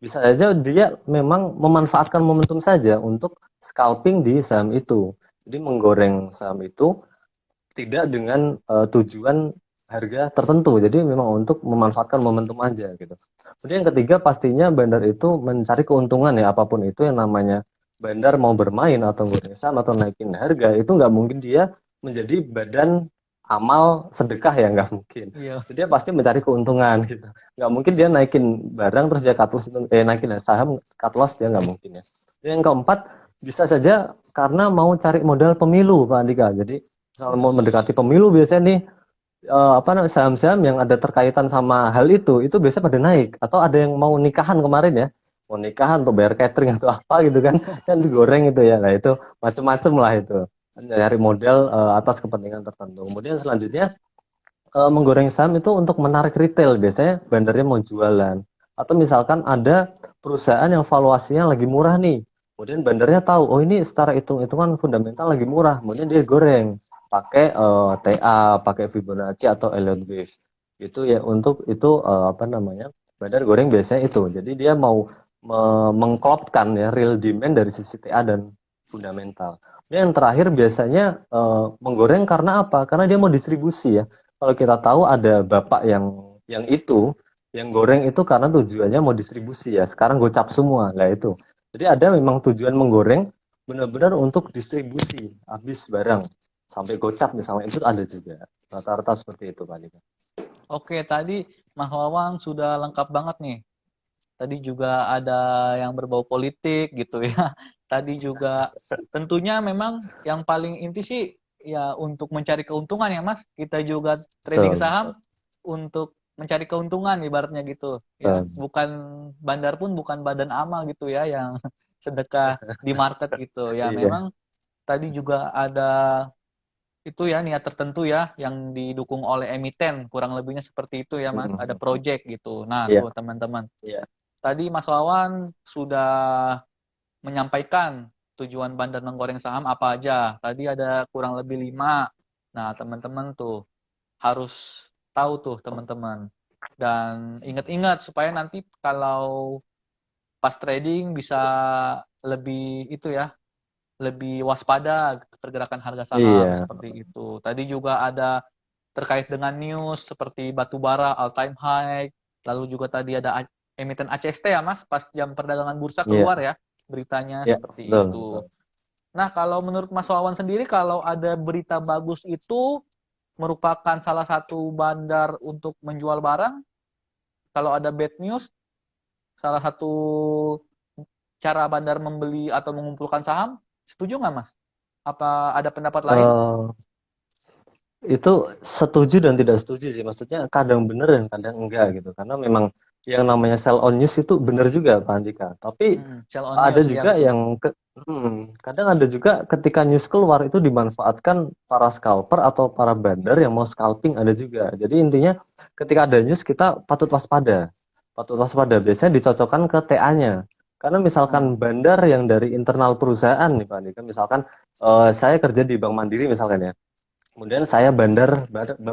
Bisa saja dia memang memanfaatkan momentum saja untuk scalping di saham itu. Jadi menggoreng saham itu tidak dengan tujuan harga tertentu. Jadi memang untuk memanfaatkan momentum aja gitu. Kemudian yang ketiga pastinya bandar itu mencari keuntungan ya apapun itu yang namanya bandar mau bermain atau goreng saham atau naikin harga itu nggak mungkin dia menjadi badan amal sedekah ya nggak mungkin. Iya. Jadi dia pasti mencari keuntungan gitu. Nggak mungkin dia naikin barang terus dia cut loss itu naikin saham cut loss dia nggak mungkin ya. Dan yang keempat bisa saja karena mau cari modal pemilu Pak Andika. Jadi misalnya mau mendekati pemilu biasanya nih apa namanya saham-saham yang ada terkaitan sama hal itu biasanya pada naik atau ada yang mau nikahan kemarin ya mau nikahan untuk bayar catering atau apa gitu kan digoreng itu ya nah itu macem-macem lah itu nyari modal atas kepentingan tertentu kemudian selanjutnya menggoreng saham itu untuk menarik retail biasanya bandarnya mau jualan atau misalkan ada perusahaan yang valuasinya lagi murah nih kemudian bandarnya tahu oh ini secara hitung-hitungan fundamental lagi murah kemudian dia goreng pakai TA, pakai Fibonacci atau Elliott Wave. Itu ya untuk itu apa namanya? Bandar goreng biasanya itu. Jadi dia mau mengklopkan ya real demand dari sisi TA dan fundamental. Dan yang terakhir biasanya menggoreng karena apa? Karena dia mau distribusi ya. Kalau kita tahu ada bapak yang itu yang goreng itu karena tujuannya mau distribusi ya. Sekarang gocap semua. Lah itu. Jadi ada memang tujuan menggoreng benar-benar untuk distribusi habis barang sampai gocap misalnya itu ada juga rata-rata seperti itu Pak Dika. Oke, tadi Mas Wawan sudah lengkap banget nih. Tadi juga ada yang berbau politik gitu ya. Tadi juga tentunya memang yang paling inti sih ya untuk mencari keuntungan ya Mas. Kita juga trading Betul, saham untuk mencari keuntungan ibaratnya gitu ya. betul. Bukan bandar pun bukan badan amal gitu ya yang sedekah di market gitu. Ya Iya. memang tadi juga ada itu ya niat tertentu ya yang didukung oleh emiten kurang lebihnya seperti itu ya Mas ada project gitu nah Iya, tuh teman-teman iya. tadi Mas Wawan sudah menyampaikan tujuan bandar menggoreng saham apa aja tadi ada kurang lebih 5 nah teman-teman tuh harus tahu tuh teman-teman dan ingat-ingat supaya nanti kalau pas trading bisa lebih itu ya lebih waspada pergerakan harga saham Iya. seperti itu. Tadi juga ada terkait dengan news seperti batubara all time high, lalu juga tadi ada emiten ACST ya Mas, pas jam perdagangan bursa Iya. keluar ya beritanya Iya, seperti betul, itu. betul. Nah, kalau menurut Mas Wawan sendiri kalau ada berita bagus itu merupakan salah satu bandar untuk menjual barang, kalau ada bad news salah satu cara bandar membeli atau mengumpulkan saham, setuju nggak Mas? Apa ada pendapat lain? Itu setuju dan tidak setuju sih. Maksudnya kadang bener dan kadang enggak gitu. Karena memang yang namanya sell on news itu bener juga Pak Andika. Tapi Sell on ada news, ya juga betul. kadang ada juga ketika news keluar itu dimanfaatkan para scalper atau para bandar yang mau scalping ada juga. Jadi intinya ketika ada news kita patut waspada. Patut waspada. Biasanya dicocokkan ke TA-nya. Karena misalkan bandar yang dari internal perusahaan nih Pak Andika, misalkan saya kerja di Bank Mandiri misalkan ya. Kemudian saya Bank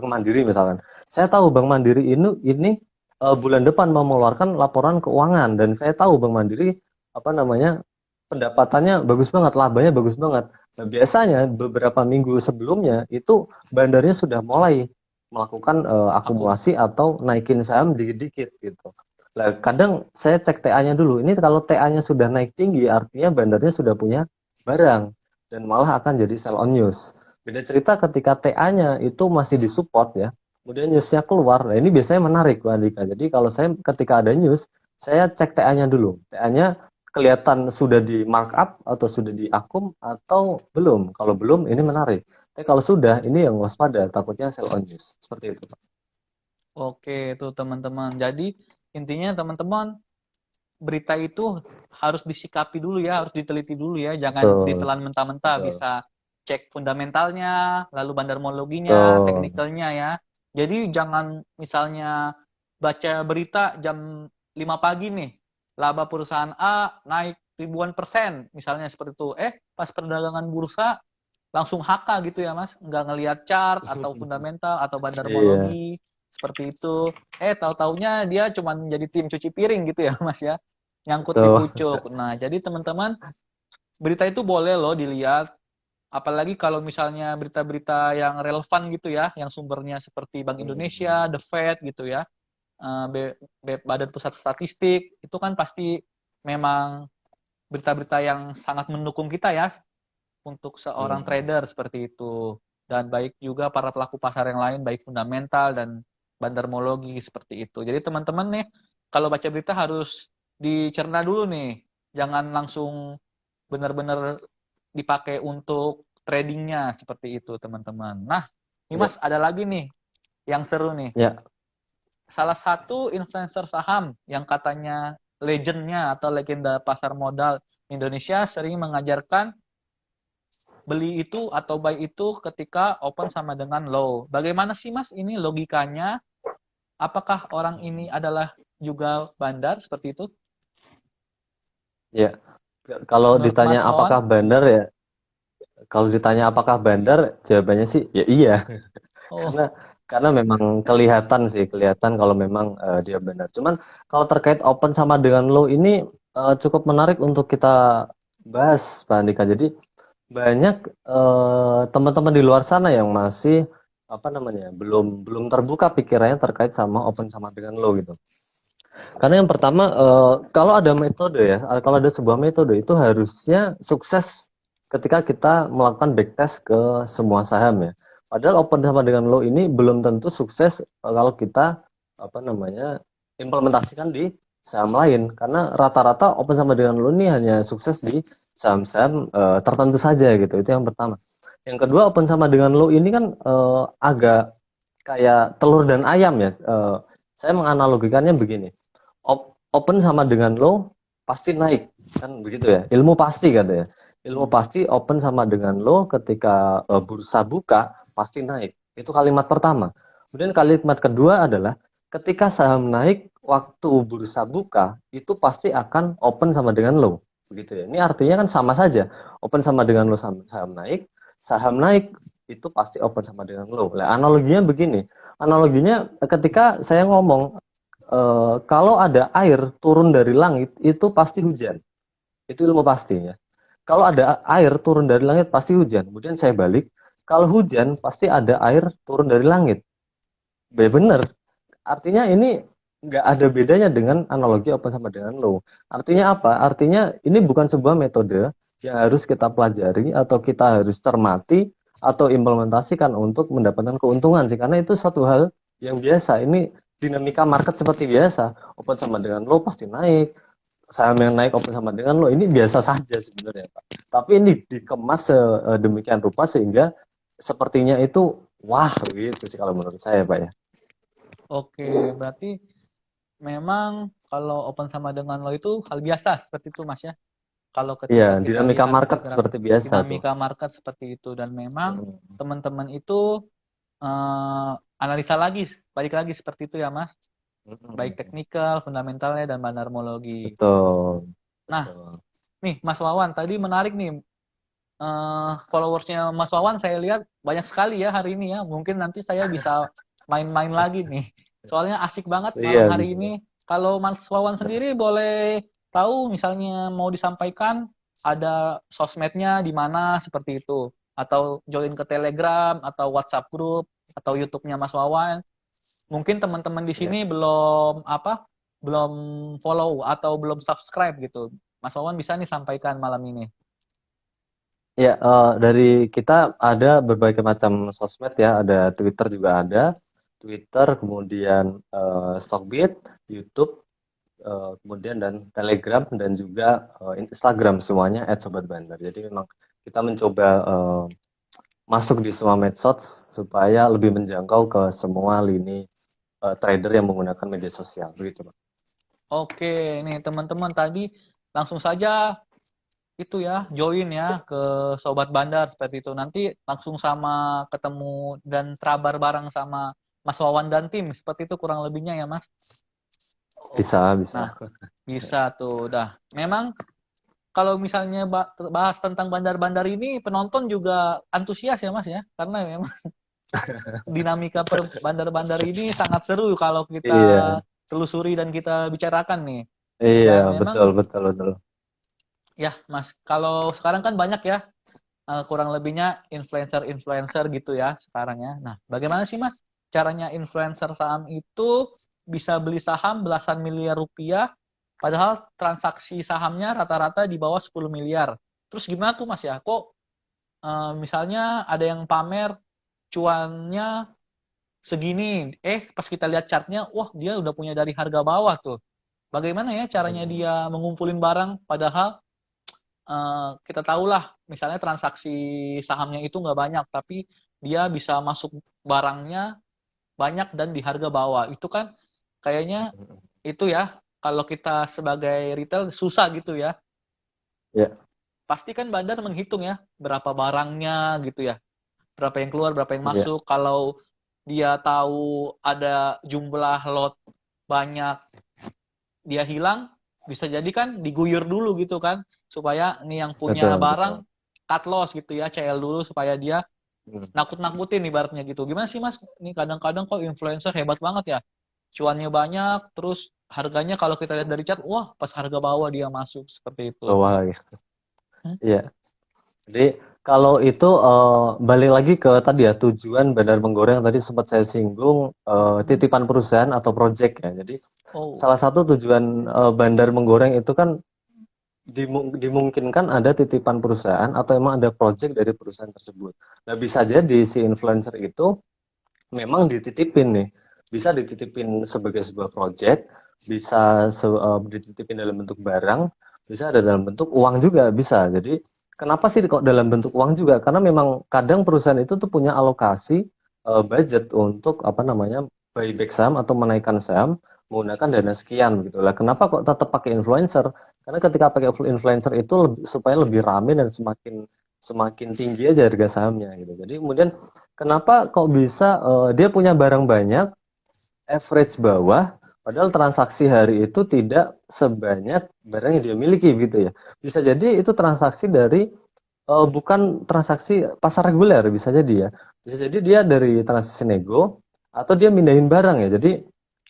Mandiri misalkan. Saya tahu Bank Mandiri ini bulan depan mau mengeluarkan laporan keuangan dan saya tahu Bank Mandiri apa namanya pendapatannya bagus banget, labanya bagus banget. Nah, biasanya beberapa minggu sebelumnya itu bandarnya sudah mulai melakukan Aku akumulasi atau naikin saham dikit-dikit gitu. Nah, kadang saya cek TA-nya dulu. Ini kalau TA-nya sudah naik tinggi artinya bandarnya sudah punya barang dan malah akan jadi sell on news. Beda cerita ketika TA-nya itu masih disupport ya, kemudian newsnya keluar. Nah, ini biasanya menarik, Pak Andika. Jadi kalau saya ketika ada news, saya cek TA-nya dulu. TA-nya kelihatan sudah di markup atau sudah di akum atau belum. Kalau belum, ini menarik. Tapi kalau sudah, ini yang waspada. Takutnya sell on news. Seperti itu, Pak. Oke, itu teman-teman. Jadi intinya teman-teman berita itu harus disikapi dulu ya, harus diteliti dulu ya, jangan Betul, ditelan mentah-mentah. betul, Bisa cek fundamentalnya, lalu bandarmologinya, betul. teknikalnya ya. Jadi jangan misalnya baca berita jam 5 pagi nih, laba perusahaan A naik ribuan persen, misalnya seperti itu. Pas perdagangan bursa langsung HK gitu ya Mas, nggak ngelihat chart atau fundamental atau Iya, bandarmologi seperti itu. Tahu-taunya dia cuma jadi tim cuci piring gitu ya Mas ya, nyangkut di betul. pucuk. Nah, jadi teman-teman berita itu boleh loh dilihat Apalagi kalau misalnya berita-berita yang relevan gitu ya, yang sumbernya seperti Bank Indonesia, The Fed gitu ya, Badan Pusat Statistik, itu kan pasti memang berita-berita yang sangat mendukung kita ya untuk seorang trader seperti itu. Dan baik juga para pelaku pasar yang lain, baik fundamental dan bandarmologi seperti itu. Jadi teman-teman nih, kalau baca berita harus dicerna dulu nih. Jangan langsung benar-benar dipakai untuk tradingnya seperti itu teman-teman. Nah, ini Ya. Mas ada lagi nih yang seru nih. Ya. Salah satu influencer saham yang katanya legendnya atau legenda pasar modal Indonesia sering mengajarkan beli itu atau buy itu ketika open sama dengan low. Bagaimana sih Mas ini logikanya? Apakah orang ini adalah juga bandar seperti itu? Ya. Kalau Menurut ditanya Mas Wawan? apakah bandar, jawabannya sih ya iya. Oh, karena karena memang kelihatan kalau memang dia benar. Cuman kalau terkait open sama dengan low ini cukup menarik untuk kita bahas, Pak Andika. Jadi banyak teman-teman di luar sana yang masih apa namanya belum belum terbuka pikirannya terkait sama open sama dengan low gitu. Karena yang pertama kalau ada metode ya, kalau ada sebuah metode itu harusnya sukses ketika kita melakukan backtest ke semua saham ya. Padahal open sama dengan low ini belum tentu sukses kalau kita apa namanya implementasikan di saham lain, karena rata-rata open sama dengan low ini hanya sukses di saham-saham tertentu saja gitu. Itu yang pertama. Yang kedua, open sama dengan low ini kan agak kayak telur dan ayam ya. Saya menganalogikannya begini. Open sama dengan low pasti naik kan begitu ya, ilmu pasti kan ya, ilmu pasti open sama dengan low ketika bursa buka pasti naik, itu kalimat pertama. Kemudian kalimat kedua adalah ketika saham naik waktu bursa buka itu pasti akan open sama dengan low, begitu ya. Ini artinya kan sama saja, open sama dengan low saham naik itu pasti open sama dengan low. Nah, analoginya begini, analoginya ketika saya ngomong kalau ada air turun dari langit itu pasti hujan. Itu ilmu pastinya. Kalau ada air turun dari langit pasti hujan. Kemudian saya balik, kalau hujan pasti ada air turun dari langit. Benar. Artinya ini nggak ada bedanya dengan analogi open sama dengan low. Artinya apa? Artinya ini bukan sebuah metode yang harus kita pelajari atau kita harus cermati atau implementasikan untuk mendapatkan keuntungan sih. Karena itu satu hal yang biasa. Ini dinamika market seperti biasa. Open sama dengan low pasti naik. Saham yang naik open sama dengan low ini biasa saja sebenarnya, Pak. Tapi ini dikemas sedemikian rupa sehingga sepertinya itu wah gitu sih kalau menurut saya, Pak ya. oke. Berarti memang kalau open sama dengan low itu hal biasa seperti itu Mas ya. Kalau Iya, ketika kita dinamika lihat market pergerakan seperti biasa tuh. dinamika market seperti itu dan memang Hmm. teman-teman itu analisa lagi, balik lagi seperti itu ya Mas. Baik teknikal, fundamentalnya dan bandarmologi. Betul. Nah, Betul. nih Mas Wawan tadi menarik nih. Followersnya Mas Wawan saya lihat banyak sekali ya hari ini ya. Mungkin nanti saya bisa main-main lagi nih. Soalnya asik banget Iya, malam hari bisa. ini. Kalau Mas Wawan sendiri boleh tahu misalnya mau disampaikan ada sosmednya di mana seperti itu. Atau join ke Telegram atau WhatsApp group atau YouTube-nya Mas Wawan. Mungkin teman-teman di Iya. sini belum follow atau belum subscribe gitu. Mas Wawan bisa nih sampaikan malam ini. Ya, dari kita ada berbagai macam sosmed ya, ada Twitter juga ada, Twitter, kemudian Stockbit, YouTube, kemudian dan Telegram dan juga Instagram semuanya @sobatbandar. Jadi memang kita mencoba masuk di semua medsos supaya lebih menjangkau ke semua lini trader yang menggunakan media sosial, begitu, Pak. Oke, nih teman-teman tadi langsung saja itu ya join ya ke Sobat Bandar seperti itu. Nanti langsung sama ketemu dan terabar bareng sama Mas Wawan dan tim seperti itu kurang lebihnya ya Mas. Bisa, bisa. Nah, bisa tuh dah. Memang kalau misalnya bahas tentang bandar-bandar ini penonton juga antusias ya Mas ya, karena memang dinamika per bandar-bandar ini sangat seru kalau kita Iya, telusuri dan kita bicarakan nih. iya, Dan memang betul, betul, betul. ya Mas, kalau sekarang kan banyak ya kurang lebihnya influencer-influencer gitu ya sekarang ya. Nah, bagaimana sih Mas caranya influencer saham itu bisa beli saham belasan miliar rupiah, padahal transaksi sahamnya rata-rata di bawah 10 miliar. Terus gimana tuh Mas ya? Kok misalnya ada yang pamer cuannya segini, pas kita lihat chartnya, wah dia udah punya dari harga bawah tuh. Bagaimana ya caranya dia mengumpulin barang, padahal kita tahulah misalnya transaksi sahamnya itu nggak banyak, tapi dia bisa masuk barangnya banyak dan di harga bawah. Itu kan kayaknya itu ya, kalau kita sebagai retail susah gitu ya. Ya, Pasti kan bandar menghitung ya, berapa barangnya gitu ya. Berapa yang keluar, berapa yang ya, masuk. Kalau dia tahu ada jumlah lot banyak, dia hilang, bisa jadi kan diguyur dulu gitu kan, supaya nih yang punya betul, betul. barang cut loss gitu ya, CL dulu supaya dia Hmm. nakut-nakutin ibaratnya gitu. Gimana sih Mas? Nih kadang-kadang kok influencer hebat banget ya. Cuannya banyak, terus harganya kalau kita lihat dari chart, wah pas harga bawah dia masuk seperti itu. Bawah lagi. Hmm? Iya. Jadi kalau itu balik lagi ke tadi ya, tujuan bandar menggoreng tadi sempat saya singgung, titipan perusahaan atau project ya. Jadi Oh, salah satu tujuan bandar menggoreng itu kan dimungkinkan ada titipan perusahaan atau emang ada project dari perusahaan tersebut. Nah, bisa jadi si influencer itu memang dititipin nih. Bisa dititipin sebagai sebuah project, bisa dititipin dalam bentuk barang, bisa ada dalam bentuk uang juga bisa. Jadi kenapa sih kok dalam bentuk uang juga? Karena memang kadang perusahaan itu tuh punya alokasi budget untuk apa namanya buyback saham atau menaikkan saham menggunakan dana sekian gitu lah. Kenapa kok tetap pakai influencer? Karena ketika pakai influencer itu supaya lebih rame dan semakin tinggi aja harga sahamnya gitu. Jadi kemudian kenapa kok bisa dia punya barang banyak, average bawah, padahal transaksi hari itu tidak sebanyak barang yang dia miliki gitu ya. Bisa jadi itu transaksi dari bukan transaksi pasar reguler, bisa jadi ya. Bisa jadi dia dari transaksi nego atau dia mindahin barang ya. Jadi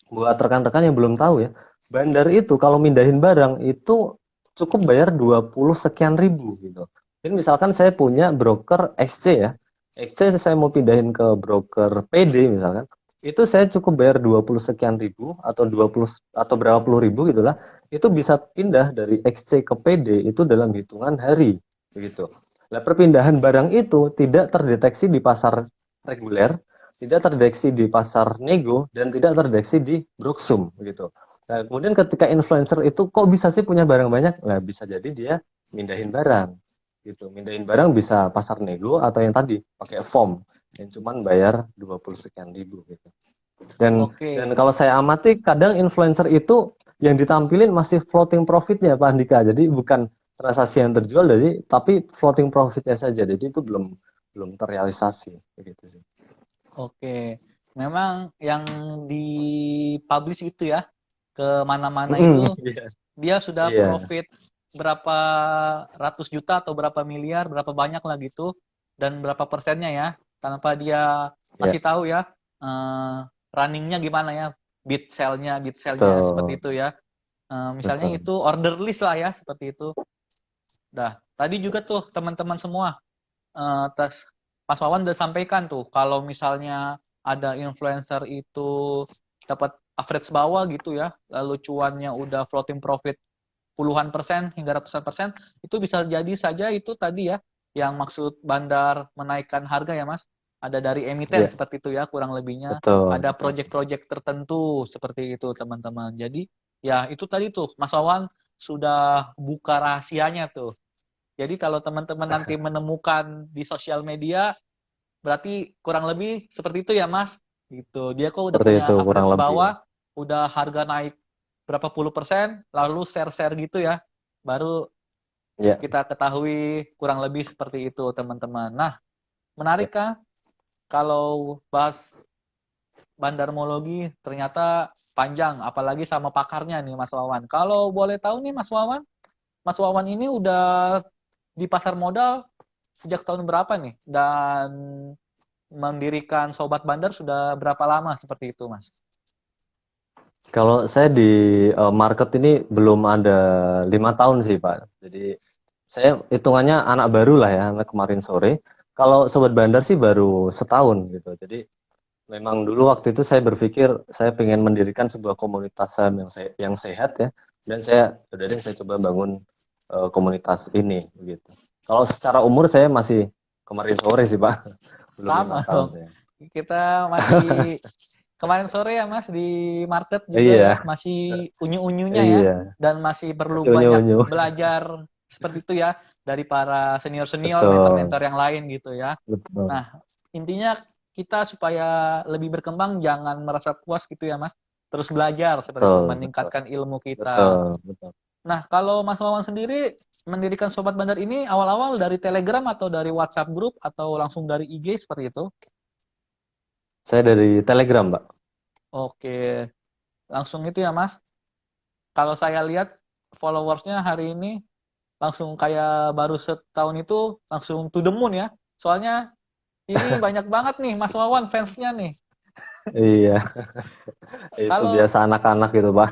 buat rekan-rekan yang belum tahu ya, bandar itu kalau mindahin barang itu cukup bayar 20 sekian ribu gitu. Jadi misalkan saya punya broker XC ya, XC saya mau pindahin ke broker PD misalkan, itu saya cukup bayar 20 sekian ribu atau 20 atau berapa puluh ribu gitulah, itu bisa pindah dari XC ke PD itu dalam hitungan hari begitu. Nah, perpindahan barang itu tidak terdeteksi di pasar reguler, tidak terdeteksi di pasar nego, dan tidak terdeteksi di Broksum gitu. Nah, kemudian ketika influencer itu kok bisa sih punya barang banyak? Nah, bisa jadi dia mindahin barang gitu. Mindahin barang bisa pasar nego atau yang tadi pakai form yang cuman bayar 20 sekian ribu gitu. Dan oke. kalau saya amati kadang influencer itu yang ditampilin masih floating profitnya Pak Andika. Jadi bukan transaksi yang terjual tapi floating profitnya saja. Jadi itu belum terrealisasi begitu sih. Oke, memang yang dipublish itu ya ke mana-mana itu Iya. dia sudah Iya, profit berapa ratus juta atau berapa miliar, berapa banyak lah gitu, dan berapa persennya ya, tanpa dia iya, kasih tahu ya runningnya gimana ya, bid sell-nya seperti betul, itu ya. Misalnya betul. itu order list lah ya, seperti itu. Dah, tadi juga tuh teman-teman semua tes Mas Wawan udah sampaikan tuh kalau misalnya ada influencer itu dapat average bawah gitu ya, lalu cuannya udah floating profit puluhan persen hingga ratusan persen, itu bisa jadi saja itu tadi ya yang maksud bandar menaikkan harga ya Mas. Ada dari emiten Iya, seperti itu ya kurang lebihnya. betul, Ada betul. project-project tertentu seperti itu teman-teman. Jadi ya itu tadi tuh Mas Wawan sudah buka rahasianya tuh. Jadi kalau teman-teman nanti menemukan di sosial media, berarti kurang lebih seperti itu ya Mas. Gitu. Dia kok udah Seperti punya itu kurang average lebih. bawah, udah harga naik berapa puluh persen, lalu share-share gitu ya. Baru Ya, kita ketahui kurang lebih seperti itu teman-teman. Nah, ya. menarik kan kalau bahas bandarmologi ternyata panjang, apalagi sama pakarnya nih Mas Wawan. Kalau boleh tahu nih Mas Wawan ini udah di pasar modal sejak tahun berapa nih? Dan mendirikan Sobat Bandar sudah berapa lama seperti itu, Mas? Kalau saya di market ini belum ada 5 tahun sih Pak. Jadi saya hitungannya anak baru lah ya, anak kemarin sore. Kalau Sobat Bandar sih baru setahun gitu. Jadi memang dulu waktu itu saya berpikir saya pengen mendirikan sebuah komunitas saham yang sehat ya. Dan udah deh saya coba bangun komunitas ini gitu. Kalau secara umur saya masih kemarin sore sih Pak, belum 5 Sama tahun dong. saya. Kita masih kemarin sore ya Mas di market juga ya, Iya, masih unyu-unyunya ya, iya, dan masih perlu masih banyak unyu-unyu. belajar seperti itu ya dari para senior-senior, Betul, mentor-mentor yang lain gitu ya. betul, Nah, intinya kita supaya lebih berkembang jangan merasa puas gitu ya Mas. Terus belajar seperti itu, betul, betul, meningkatkan ilmu kita. betul, betul. Nah, kalau Mas Wawan sendiri mendirikan Sobat Bandar ini awal-awal dari Telegram atau dari WhatsApp grup atau langsung dari IG seperti itu? Saya dari Telegram, Mbak. Oke, langsung itu ya Mas. Kalau saya lihat followersnya hari ini langsung kayak baru setahun itu langsung to the moon ya. Soalnya ini banyak banget nih Mas Wawan fansnya nih. Iya, itu Kalau biasa anak-anak gitu, Pak.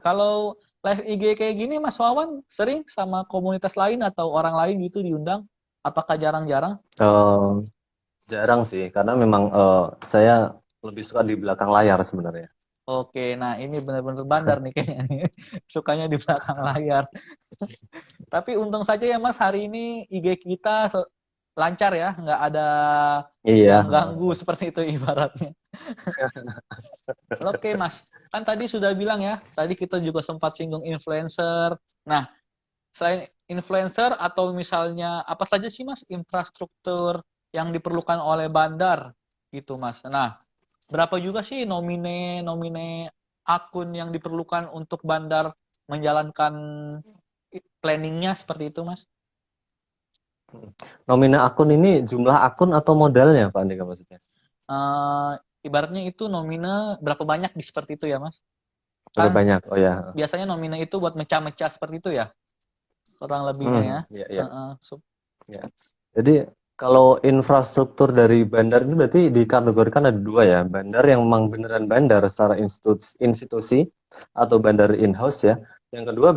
kalau live IG kayak gini Mas Wawan sering sama komunitas lain atau orang lain gitu diundang? Apakah jarang-jarang? Eh, jarang sih, karena memang saya lebih suka di belakang layar sebenarnya. Oke, nah ini benar-benar bandar nih kayaknya nih. Sukanya di belakang layar. Tapi untung saja ya Mas hari ini IG kita lancar ya, nggak ada Iya, yang ganggu seperti itu ibaratnya. Oke Mas, kan tadi sudah bilang ya, tadi kita juga sempat singgung influencer. Nah, selain influencer atau misalnya apa saja sih Mas infrastruktur yang diperlukan oleh bandar gitu Mas. Nah, berapa juga sih nomine akun yang diperlukan untuk bandar menjalankan planningnya seperti itu Mas? nomina akun ini jumlah akun atau modalnya, Pak Andika maksudnya? Eh, ibaratnya itu nomine berapa banyak di seperti itu ya Mas? Berapa Kan banyak? Oh ya. biasanya nomine itu buat mecah-mecah seperti itu ya, kurang lebihnya ya. Iya, iya. Heeh, Ya. Jadi kalau infrastruktur dari bandar itu berarti dikategorikan ada dua ya, bandar yang memang beneran bandar secara institusi atau bandar in-house ya. Yang kedua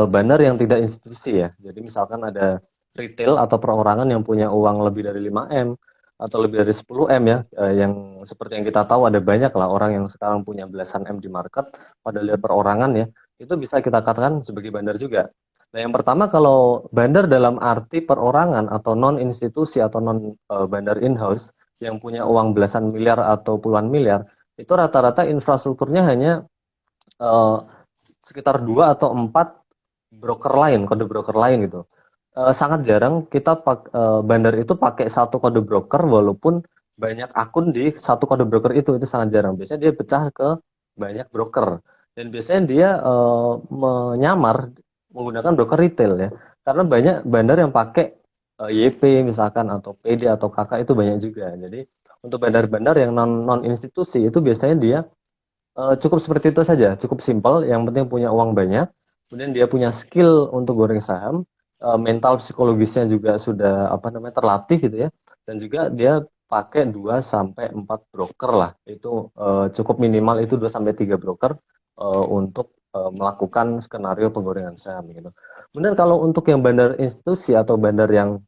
bandar yang tidak institusi ya. Jadi misalkan ada retail atau perorangan yang punya uang lebih dari 5M atau lebih dari 10M ya, yang seperti yang kita tahu ada banyak lah orang yang sekarang punya belasan M di market pada lihat perorangan ya, itu bisa kita katakan sebagai bandar juga. Nah, yang pertama kalau bandar dalam arti perorangan atau non institusi atau non bandar in-house yang punya uang belasan miliar atau puluhan miliar, itu rata-rata infrastrukturnya hanya eh, sekitar 2 atau 4 broker lain, kode broker lain gitu. Sangat jarang kita bandar itu pakai satu kode broker walaupun banyak akun di satu kode broker itu sangat jarang. Biasanya dia pecah ke banyak broker dan biasanya dia menyamar menggunakan broker retail ya. Karena banyak bandar yang pakai YP misalkan atau PD atau KK itu banyak juga. Jadi untuk bandar-bandar yang non institusi itu biasanya dia cukup seperti itu saja, cukup simpel. Yang penting punya uang banyak, kemudian dia punya skill untuk goreng saham, mental psikologisnya juga sudah apa namanya terlatih gitu ya, dan juga dia pakai 2 sampai 4 broker lah. Itu cukup minimal itu 2 sampai 3 broker untuk melakukan skenario penggorengan saham gitu. Kemudian kalau untuk yang bandar institusi atau bandar yang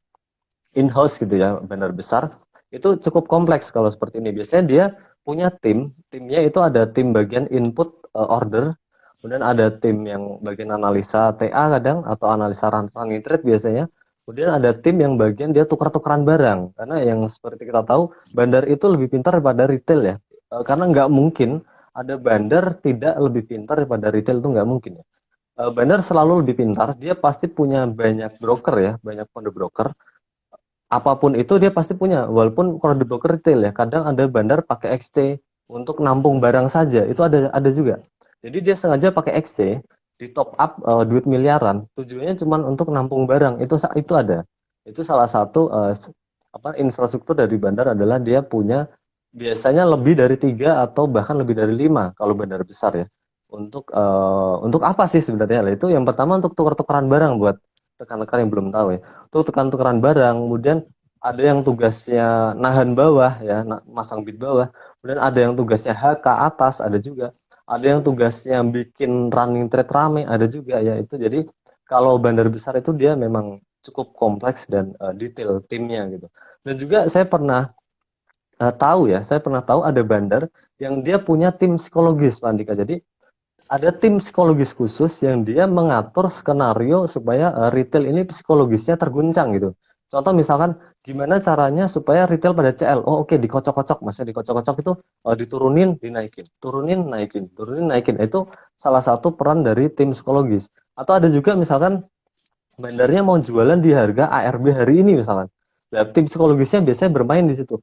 in-house gitu ya, bandar besar, itu cukup kompleks kalau seperti ini. Biasanya dia punya timnya itu ada tim bagian input order, kemudian ada tim yang bagian analisa TA kadang, atau analisa running trade biasanya, kemudian ada tim yang bagian dia tukar-tukaran barang, karena yang seperti kita tahu, bandar itu lebih pintar daripada retail ya. Karena nggak mungkin ada bandar tidak lebih pintar daripada retail, itu nggak mungkin ya. Bandar selalu lebih pintar, dia pasti punya banyak broker ya, banyak kode broker, apapun itu dia pasti punya, walaupun kalau di broker retail ya kadang ada bandar pakai XC untuk nampung barang saja, itu ada juga. Jadi dia sengaja pakai XC di top up duit miliaran, tujuannya cuma untuk nampung barang, itu ada. Itu salah satu infrastruktur dari bandar adalah dia punya biasanya lebih dari 3 atau bahkan lebih dari 5 kalau bandar besar ya. Untuk apa sih sebenarnya? Itu yang pertama untuk tukar-tukaran barang buat rekan-rekan yang belum tahu ya. Itu tukaran barang, kemudian ada yang tugasnya nahan bawah ya, masang bid bawah. Kemudian ada yang tugasnya HK atas, ada juga. Ada yang tugasnya bikin running trade rame, ada juga ya. Itu jadi Kalau bandar besar itu dia memang cukup kompleks dan detail timnya gitu. Dan juga saya pernah tahu ada bandar yang dia punya tim psikologis, Pak Andika. Jadi ada tim psikologis khusus yang dia mengatur skenario supaya retail ini psikologisnya terguncang gitu. Contoh misalkan gimana caranya supaya retail pada CL. Oh oke, dikocok-kocok, maksudnya dikocok-kocok itu diturunin, dinaikin, turunin, naikin, turunin, naikin. Itu salah satu peran dari tim psikologis. Atau ada juga misalkan bandarnya mau jualan di harga ARB hari ini misalkan. Nah, tim psikologisnya biasanya bermain di situ.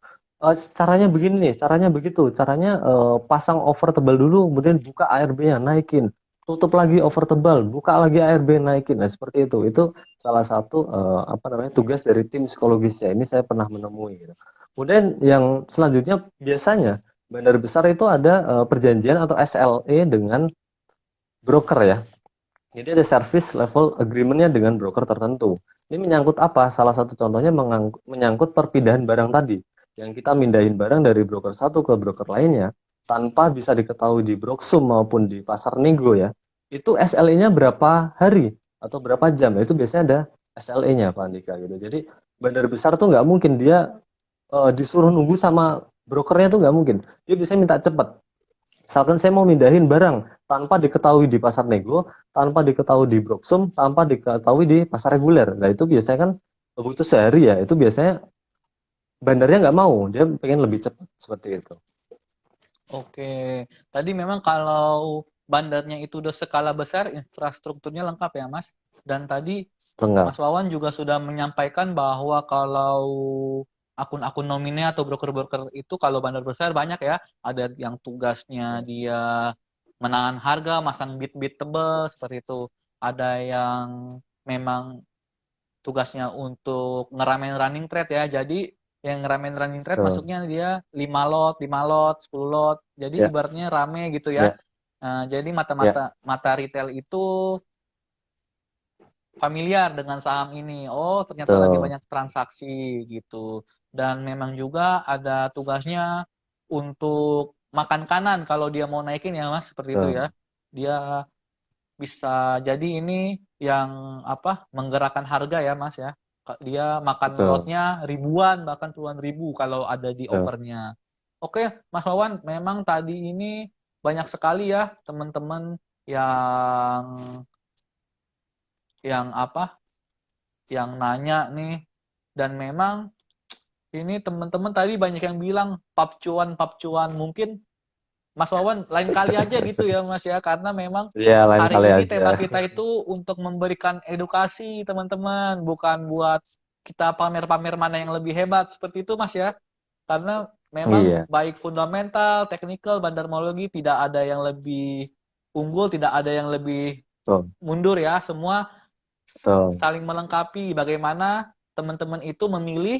Caranya begini nih, caranya begitu, caranya pasang over tebal dulu, kemudian buka ARB-nya, naikin, tutup lagi over tebal, buka lagi ARB, naikin. Nah seperti itu. Itu salah satu tugas dari tim psikologisnya. Ini saya pernah menemui. Gitu. Kemudian yang selanjutnya biasanya bandar besar itu ada perjanjian atau SLE dengan broker ya. Jadi ada service level agreement-nya dengan broker tertentu. Ini menyangkut apa? Salah satu contohnya menyangkut perpindahan barang tadi. Yang kita mindahin barang dari broker satu ke broker lainnya, tanpa bisa diketahui di Broksum maupun di pasar nego ya, itu SLE-nya berapa hari atau berapa jam. Itu biasanya ada SLE-nya, Pak Andika. Gitu. Jadi bandar besar tuh nggak mungkin dia disuruh nunggu sama brokernya tuh nggak mungkin. Dia bisa minta cepat. Misalkan saya mau mindahin barang tanpa diketahui di pasar nego, tanpa diketahui di Broksum, tanpa diketahui di pasar reguler. Nah itu biasanya kan butuh sehari ya. Itu biasanya bandarnya nggak mau, dia pengen lebih cepat seperti itu. Oke, tadi memang kalau bandarnya itu udah skala besar, infrastrukturnya lengkap ya Mas. Dan tadi Lengkap. Mas Wawan juga sudah menyampaikan bahwa kalau akun-akun nominnya atau broker-broker itu kalau bandar besar banyak ya, ada yang tugasnya dia menahan harga, masang bid-bid tebal seperti itu. Ada yang memang tugasnya untuk ngeramein running trade ya. Jadi yang ngeramein running trade masuknya dia 5 lot, 5 lot, 10 lot. Jadi ibaratnya rame gitu ya. Jadi mata retail itu familiar dengan saham ini. Oh, ternyata lagi banyak transaksi gitu. Dan memang juga ada tugasnya untuk makan kanan kalau dia mau naikin ya Mas, seperti itu ya. Dia bisa jadi ini yang menggerakkan harga ya Mas ya. Dia makan lotnya ribuan bahkan puluhan ribu kalau ada di overnya. Oke Mas Wawan, memang tadi ini banyak sekali ya teman-teman yang nanya nih, dan memang ini teman-teman tadi banyak yang bilang pap cuan mungkin Mas Wawan lain kali aja gitu ya Mas ya, karena memang hari ini tema kita itu untuk memberikan edukasi teman-teman, bukan buat kita pamer-pamer mana yang lebih hebat seperti itu Mas ya, karena memang baik fundamental, teknikal, bandarmologi tidak ada yang lebih unggul, tidak ada yang lebih mundur ya, semua saling melengkapi. Bagaimana teman-teman itu memilih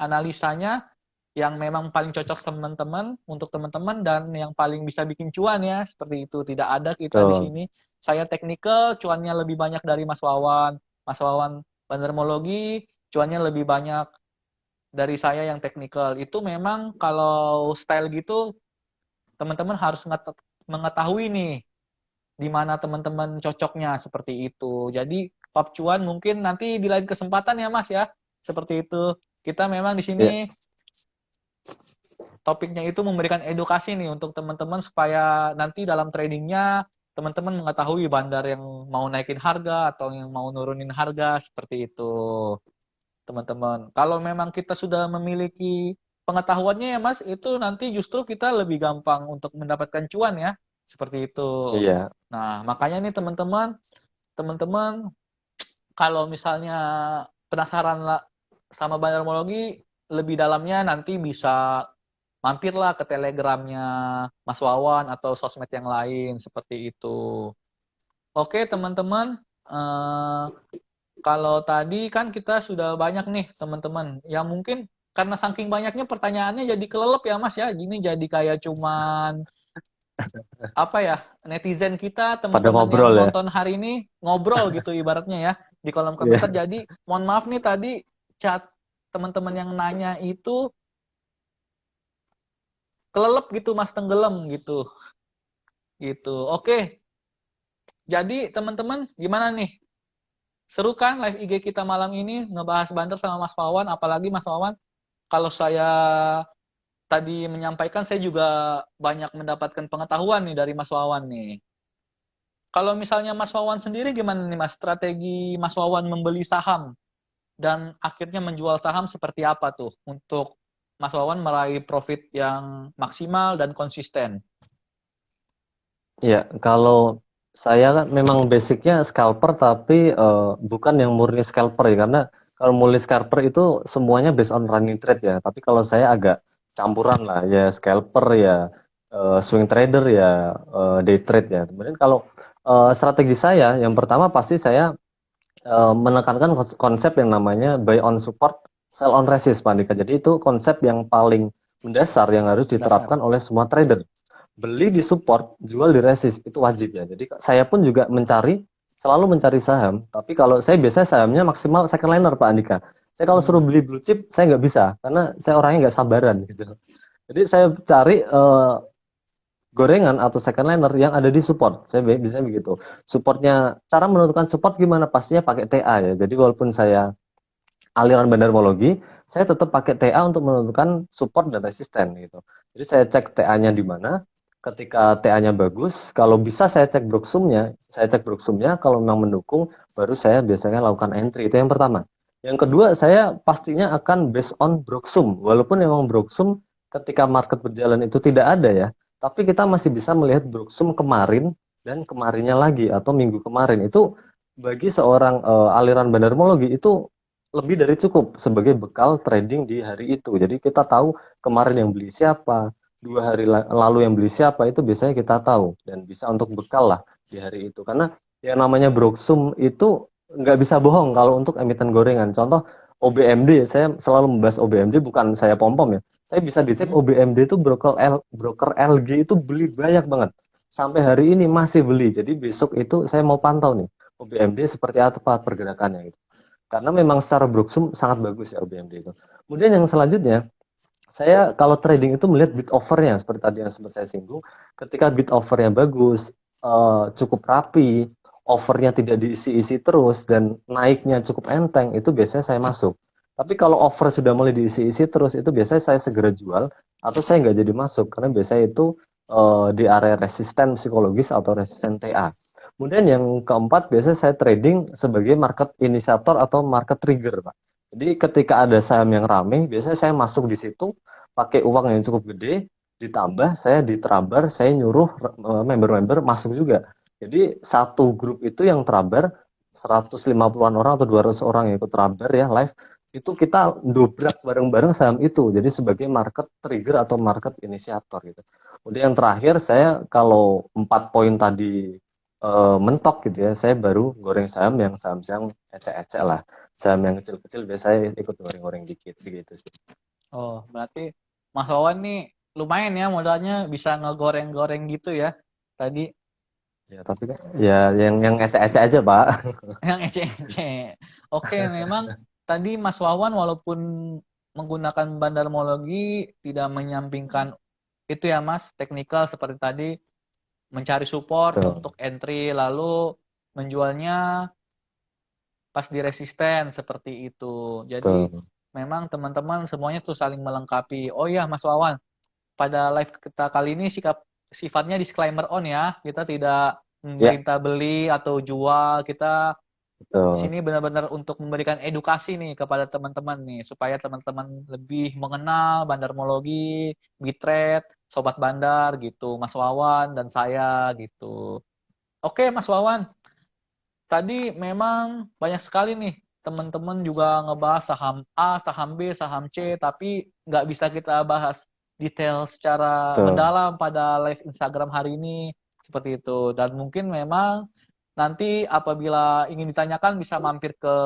analisanya yang memang paling cocok teman-teman untuk teman-teman dan yang paling bisa bikin cuan ya, seperti itu. Tidak ada kita di sini saya teknikal, cuannya lebih banyak dari Mas Wawan. Mas Wawan bandarmologi, cuannya lebih banyak dari saya yang teknikal. Itu memang kalau style gitu teman-teman harus mengetahui nih di mana teman-teman cocoknya seperti itu. Jadi Pap Cuan mungkin nanti di lain kesempatan ya Mas ya. Seperti itu. Kita memang di sini topiknya itu memberikan edukasi nih untuk teman-teman supaya nanti dalam tradingnya teman-teman mengetahui bandar yang mau naikin harga atau yang mau nurunin harga seperti itu. Teman-teman, kalau memang kita sudah memiliki pengetahuannya ya Mas, itu nanti justru kita lebih gampang untuk mendapatkan cuan ya. Seperti itu. Iya. Nah, makanya nih teman-teman kalau misalnya penasaran lah sama bandarmologi lebih dalamnya, nanti bisa mampirlah ke telegramnya Mas Wawan atau sosmed yang lain seperti itu. Oke teman-teman, kalau tadi kan kita sudah banyak nih teman-teman, ya mungkin karena saking banyaknya pertanyaannya jadi kelelep ya Mas ya, gini jadi kayak cuman netizen kita, teman-teman yang nonton hari ini ngobrol gitu ibaratnya ya di kolom komentar. Jadi mohon maaf nih tadi chat teman-teman yang nanya itu kelelep gitu Mas, tenggelam gitu. Oke. Jadi teman-teman gimana nih? Seru kan live IG kita malam ini ngebahas Bandar sama Mas Wawan, apalagi Mas Wawan kalau saya tadi menyampaikan saya juga banyak mendapatkan pengetahuan nih dari Mas Wawan nih. Kalau misalnya Mas Wawan sendiri gimana nih Mas strategi Mas Wawan membeli saham dan akhirnya menjual saham seperti apa tuh untuk Mas Wawan meraih profit yang maksimal dan konsisten? Ya, kalau saya kan memang basicnya scalper tapi bukan yang murni scalper ya, karena kalau murni scalper itu semuanya based on running trade ya. Tapi kalau saya agak campuran lah ya, scalper ya, swing trader ya, day trade ya. Kemudian kalau strategi saya yang pertama pasti saya menekankan konsep yang namanya buy on support, sell on resist, Pak Andika. Jadi itu konsep yang paling mendasar yang harus diterapkan oleh semua trader. Beli di support, jual di resist, itu wajib ya. Jadi saya pun juga selalu mencari saham. Tapi kalau saya biasanya sahamnya maksimal second liner, Pak Andika. Saya kalau suruh beli blue chip, saya nggak bisa karena saya orangnya nggak sabaran gitu. Jadi saya cari gorengan atau second liner yang ada di support. Saya bisa begitu. Supportnya, cara menentukan support gimana? Pastinya pakai TA ya. Jadi walaupun saya aliran bandarmologi, saya tetap pakai TA untuk menentukan support dan resisten gitu. Jadi saya cek TA-nya di mana. Ketika TA-nya bagus, kalau bisa saya cek Broksumnya, kalau memang mendukung, baru saya biasanya lakukan entry. Itu yang pertama. Yang kedua, saya pastinya akan based on Broksum. Walaupun memang Broksum ketika market berjalan itu tidak ada ya, tapi kita masih bisa melihat Broksum kemarin dan kemarinnya lagi atau minggu kemarin. Itu bagi seorang aliran bandarmologi itu lebih dari cukup sebagai bekal trading di hari itu. Jadi kita tahu kemarin yang beli siapa, 2 hari lalu yang beli siapa, itu biasanya kita tahu dan bisa untuk bekal lah di hari itu. Karena yang namanya Broksum itu nggak bisa bohong kalau untuk emiten gorengan. Contoh OBMD, saya selalu membahas OBMD, bukan saya pom-pom ya. Saya bisa dicek OBMD itu broker LG itu beli banyak banget. Sampai hari ini masih beli. Jadi besok itu saya mau pantau nih OBMD seperti apa pergerakannya gitu. Karena memang secara Broksum sangat bagus ya OBMD itu. Kemudian yang selanjutnya, saya kalau trading itu melihat bid overnya seperti tadi yang sempat saya singgung. Ketika bid overnya bagus, cukup rapi, overnya tidak diisi-isi terus dan naiknya cukup enteng, itu biasanya saya masuk. Tapi kalau over sudah mulai diisi-isi terus, itu biasanya saya segera jual atau saya nggak jadi masuk karena biasanya itu di area resisten psikologis atau resisten TA. Kemudian yang keempat, biasanya saya trading sebagai market inisiator atau market trigger, Pak. Jadi ketika ada saham yang rame, biasanya saya masuk di situ pakai uang yang cukup gede, ditambah saya di Trabar, saya nyuruh member-member masuk juga. Jadi satu grup itu yang Trabar, 150-an orang atau 200 orang yang ikut Trabar ya live, itu kita dobrak bareng-bareng saham itu. Jadi sebagai market trigger atau market inisiator gitu. Kemudian yang terakhir, saya kalau 4 poin tadi mentok gitu ya, saya baru goreng saham yang saham-saham ecek-ecek lah. Saham yang kecil-kecil biasanya ikut goreng-goreng dikit begitu sih. Oh, berarti Mas Wawan nih lumayan ya modalnya bisa ngegoreng-goreng gitu ya. Tadi Ya, tapi kan ya yang ecek-ecek aja, Pak. yang ece-ece. Oke, memang tadi Mas Wawan walaupun menggunakan bandarmologi tidak menyampingkan itu ya Mas, teknikal seperti tadi mencari support Betul. untuk entry lalu menjualnya pas di resisten seperti itu. Jadi Betul. memang teman-teman semuanya tuh saling melengkapi. Oh iya Mas Wawan, pada live kita kali ini sifatnya disclaimer on ya. Kita tidak Ya, memerintah beli atau jual. Kita di betul. sini benar-benar untuk memberikan edukasi nih kepada teman-teman nih supaya teman-teman lebih mengenal bandarmologi, bitrate, sobat bandar gitu, Mas Wawan dan saya gitu. Oke, Mas Wawan. Tadi memang banyak sekali nih teman-teman juga ngebahas saham A, saham B, saham C, tapi nggak bisa kita bahas detail secara Betul. mendalam pada live Instagram hari ini seperti itu. Dan mungkin memang nanti apabila ingin ditanyakan bisa mampir ke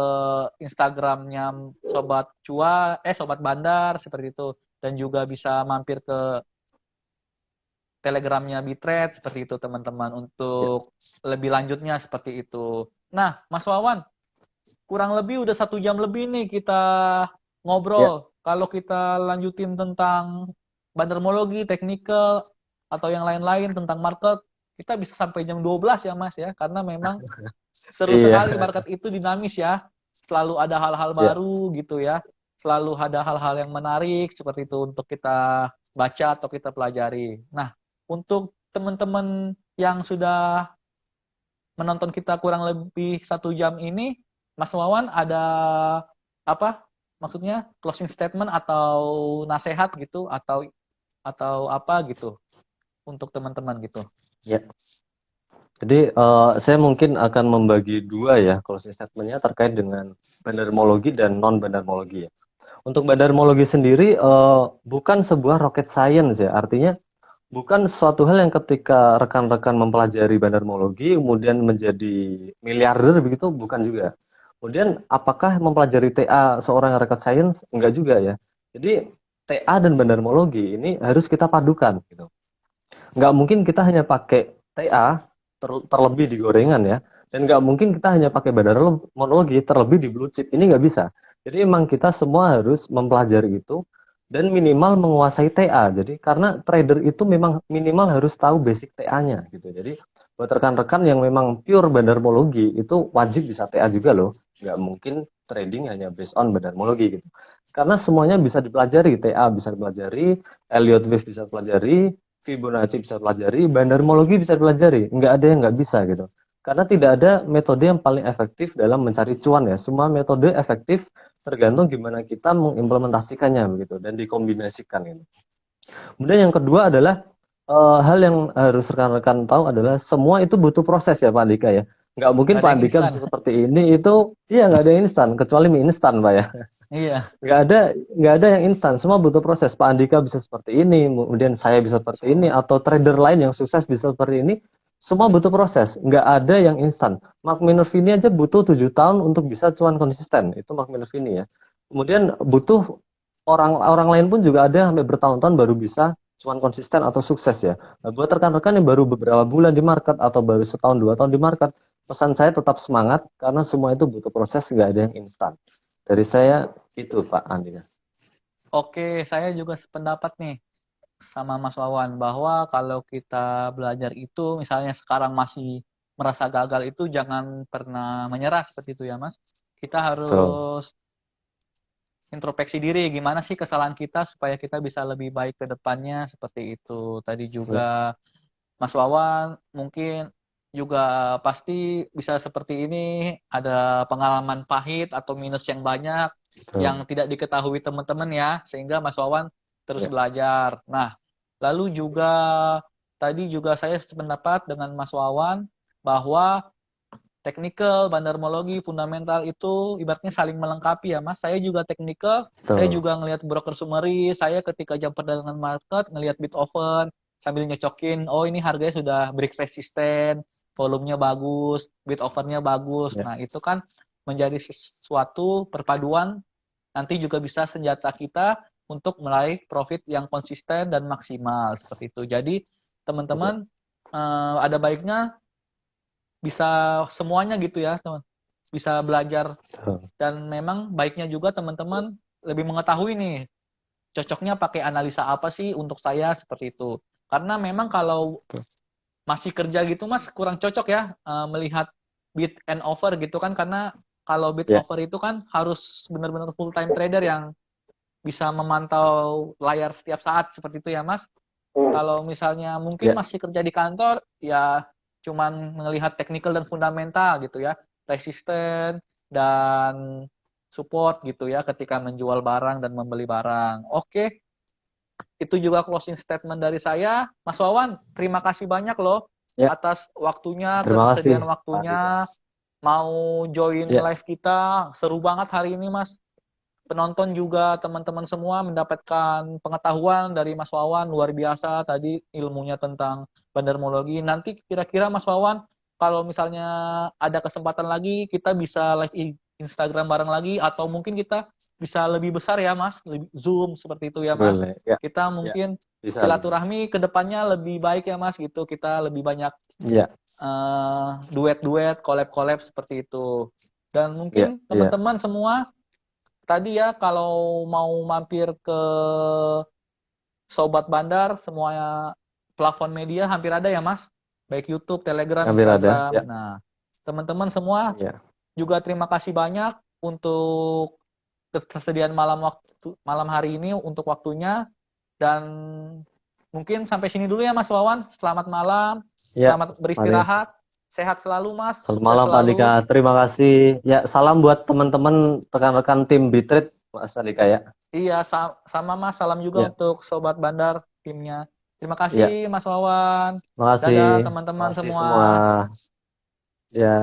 Instagramnya Sobat Bandar seperti itu. Dan juga bisa mampir ke Telegramnya Bitrate seperti itu teman-teman Ya, untuk lebih lanjutnya seperti itu. Nah, Mas Wawan, kurang lebih udah 1 jam lebih nih kita ya, ngobrol. Kalau kita lanjutin tentang bandarmologi, technical, atau yang lain-lain tentang market, kita bisa sampai jam 12 ya Mas ya. Karena memang Seru Iya. sekali market itu, dinamis ya. Selalu ada hal-hal Iya. baru gitu ya. Selalu ada hal-hal yang menarik seperti itu untuk kita baca atau kita pelajari. Nah, untuk teman-teman yang sudah menonton kita kurang lebih 1 jam ini, Mas Wawan ada apa? Maksudnya closing statement atau nasihat gitu atau apa gitu untuk teman-teman gitu. Ya. Jadi saya mungkin akan membagi dua ya closing statement-nya terkait dengan bandarmologi dan non bandarmologi ya. Untuk bandarmologi sendiri bukan sebuah rocket science ya. Artinya bukan suatu hal yang ketika rekan-rekan mempelajari bandarmologi kemudian menjadi miliarder begitu, bukan juga. Kemudian apakah mempelajari TA seorang rocket science? Enggak juga ya. Jadi TA dan bandarmologi ini harus kita padukan gitu. Nggak mungkin kita hanya pakai TA terlebih di gorengan ya, dan nggak mungkin kita hanya pakai bandarmologi terlebih di blue chip. Ini nggak bisa. Jadi emang kita semua harus mempelajari itu dan minimal menguasai TA. Jadi karena trader itu memang minimal harus tahu basic TA-nya gitu. Jadi buat rekan-rekan yang memang pure bandarmologi itu wajib bisa TA juga loh. Nggak mungkin trading hanya based on bandarmologi gitu. Karena semuanya bisa dipelajari, TA bisa dipelajari, Elliott Wave bisa dipelajari, Fibonacci bisa pelajari, bandarmologi bisa pelajari, nggak ada yang nggak bisa gitu. Karena tidak ada metode yang paling efektif dalam mencari cuan ya. Semua metode efektif tergantung gimana kita mengimplementasikannya begitu dan dikombinasikan gitu. Kemudian yang kedua adalah hal yang harus rekan-rekan tahu adalah semua itu butuh proses ya Pak Andika ya. Nggak mungkin Nggak ada Pak yang Andika instan. bisa seperti ini itu, iya nggak ada yang instan kecuali mie instan Pak ya. Iya. Nggak ada yang instan, semua butuh proses. Pak Andika bisa seperti ini, kemudian saya bisa seperti ini, atau trader lain yang sukses bisa seperti ini, semua butuh proses. Nggak ada yang instan. Mark Minervini aja butuh 7 tahun untuk bisa cuan konsisten, itu Mark Minervini ya. Kemudian butuh orang lain pun juga ada yang sampai bertahun-tahun baru bisa cuan konsisten atau sukses ya. Nah, buat rekan-rekan yang baru beberapa bulan di market atau baru setahun 2 tahun di market, pesan saya tetap semangat karena semua itu butuh proses, nggak ada yang instan. Dari saya itu Pak Andika. Oke, saya juga sependapat nih sama Mas Wawan bahwa kalau kita belajar itu misalnya sekarang masih merasa gagal itu jangan pernah menyerah seperti itu ya Mas. Kita Betul. harus introspeksi diri gimana sih kesalahan kita supaya kita bisa lebih baik ke depannya seperti itu. Tadi juga Mas Wawan mungkin juga pasti bisa seperti ini, ada pengalaman pahit atau minus yang banyak Betul. yang tidak diketahui teman-teman ya, sehingga Mas Wawan terus Ya. belajar. Nah, lalu juga tadi juga saya sependapat dengan Mas Wawan bahwa technical, bandarmologi, fundamental itu ibaratnya saling melengkapi ya Mas. Saya juga technical, saya Betul. juga ngelihat broker summary, saya ketika jam perdagangan market ngelihat bid open sambil nyocokin, oh ini harganya sudah break resisten, volumenya bagus, bid offernya bagus. Ya. Nah, itu kan menjadi sesuatu perpaduan nanti juga bisa senjata kita untuk meraih profit yang konsisten dan maksimal seperti itu. Jadi teman-teman ada baiknya bisa semuanya gitu ya teman, bisa belajar. Betul. Dan memang baiknya juga teman-teman lebih mengetahui nih cocoknya pakai analisa apa sih untuk saya seperti itu, karena memang kalau masih kerja gitu Mas kurang cocok ya melihat bid and offer gitu kan, karena kalau bid Ya. offer itu kan harus benar-benar full time trader yang bisa memantau layar setiap saat seperti itu ya Mas. Kalau misalnya mungkin Ya. masih kerja di kantor ya cuman melihat technical dan fundamental gitu ya, resisten dan support gitu ya ketika menjual barang dan membeli barang. Oke, itu juga closing statement dari saya. Mas Wawan, terima kasih banyak loh Ya. atas waktunya, Terima kasih ketersediaan Pak waktunya, Andika. mau join Ya. live kita. Seru banget hari ini Mas. Penonton juga teman-teman semua mendapatkan pengetahuan dari Mas Wawan, luar biasa tadi ilmunya tentang bandarmologi. Nanti kira-kira Mas Wawan kalau misalnya ada kesempatan lagi kita bisa live Instagram bareng lagi, atau mungkin kita bisa lebih besar ya Mas, lebih Zoom seperti itu ya Mas. Boleh. Ya. Kita Ya. mungkin Bisa. silaturahmi ke depannya lebih baik ya Mas gitu. Kita lebih banyak Ya. duet-duet, collab-collab seperti itu. Dan Ya. mungkin Ya. teman-teman semua tadi ya kalau mau mampir ke Sobat Bandar, semuanya platform media hampir ada ya Mas, baik YouTube, Telegram, Hampir ada. Instagram. Ya. Nah, teman-teman semua Ya. juga terima kasih banyak untuk ketersediaan malam hari ini untuk waktunya, dan mungkin sampai sini dulu ya Mas Wawan. Selamat malam, Ya, selamat mari. beristirahat, sehat selalu Mas, Selamat sukses malam Pak selalu. Andika. Terima kasih. Ya, salam buat teman-teman rekan-rekan tim Bitrate, Mas Andika ya. Iya, sama Mas, salam juga Ya. untuk Sobat Bandar timnya. Terima Ya. kasih Mas Wawan. Terima kasih. Dadah Terima teman-teman kasih semua. semua. Ya.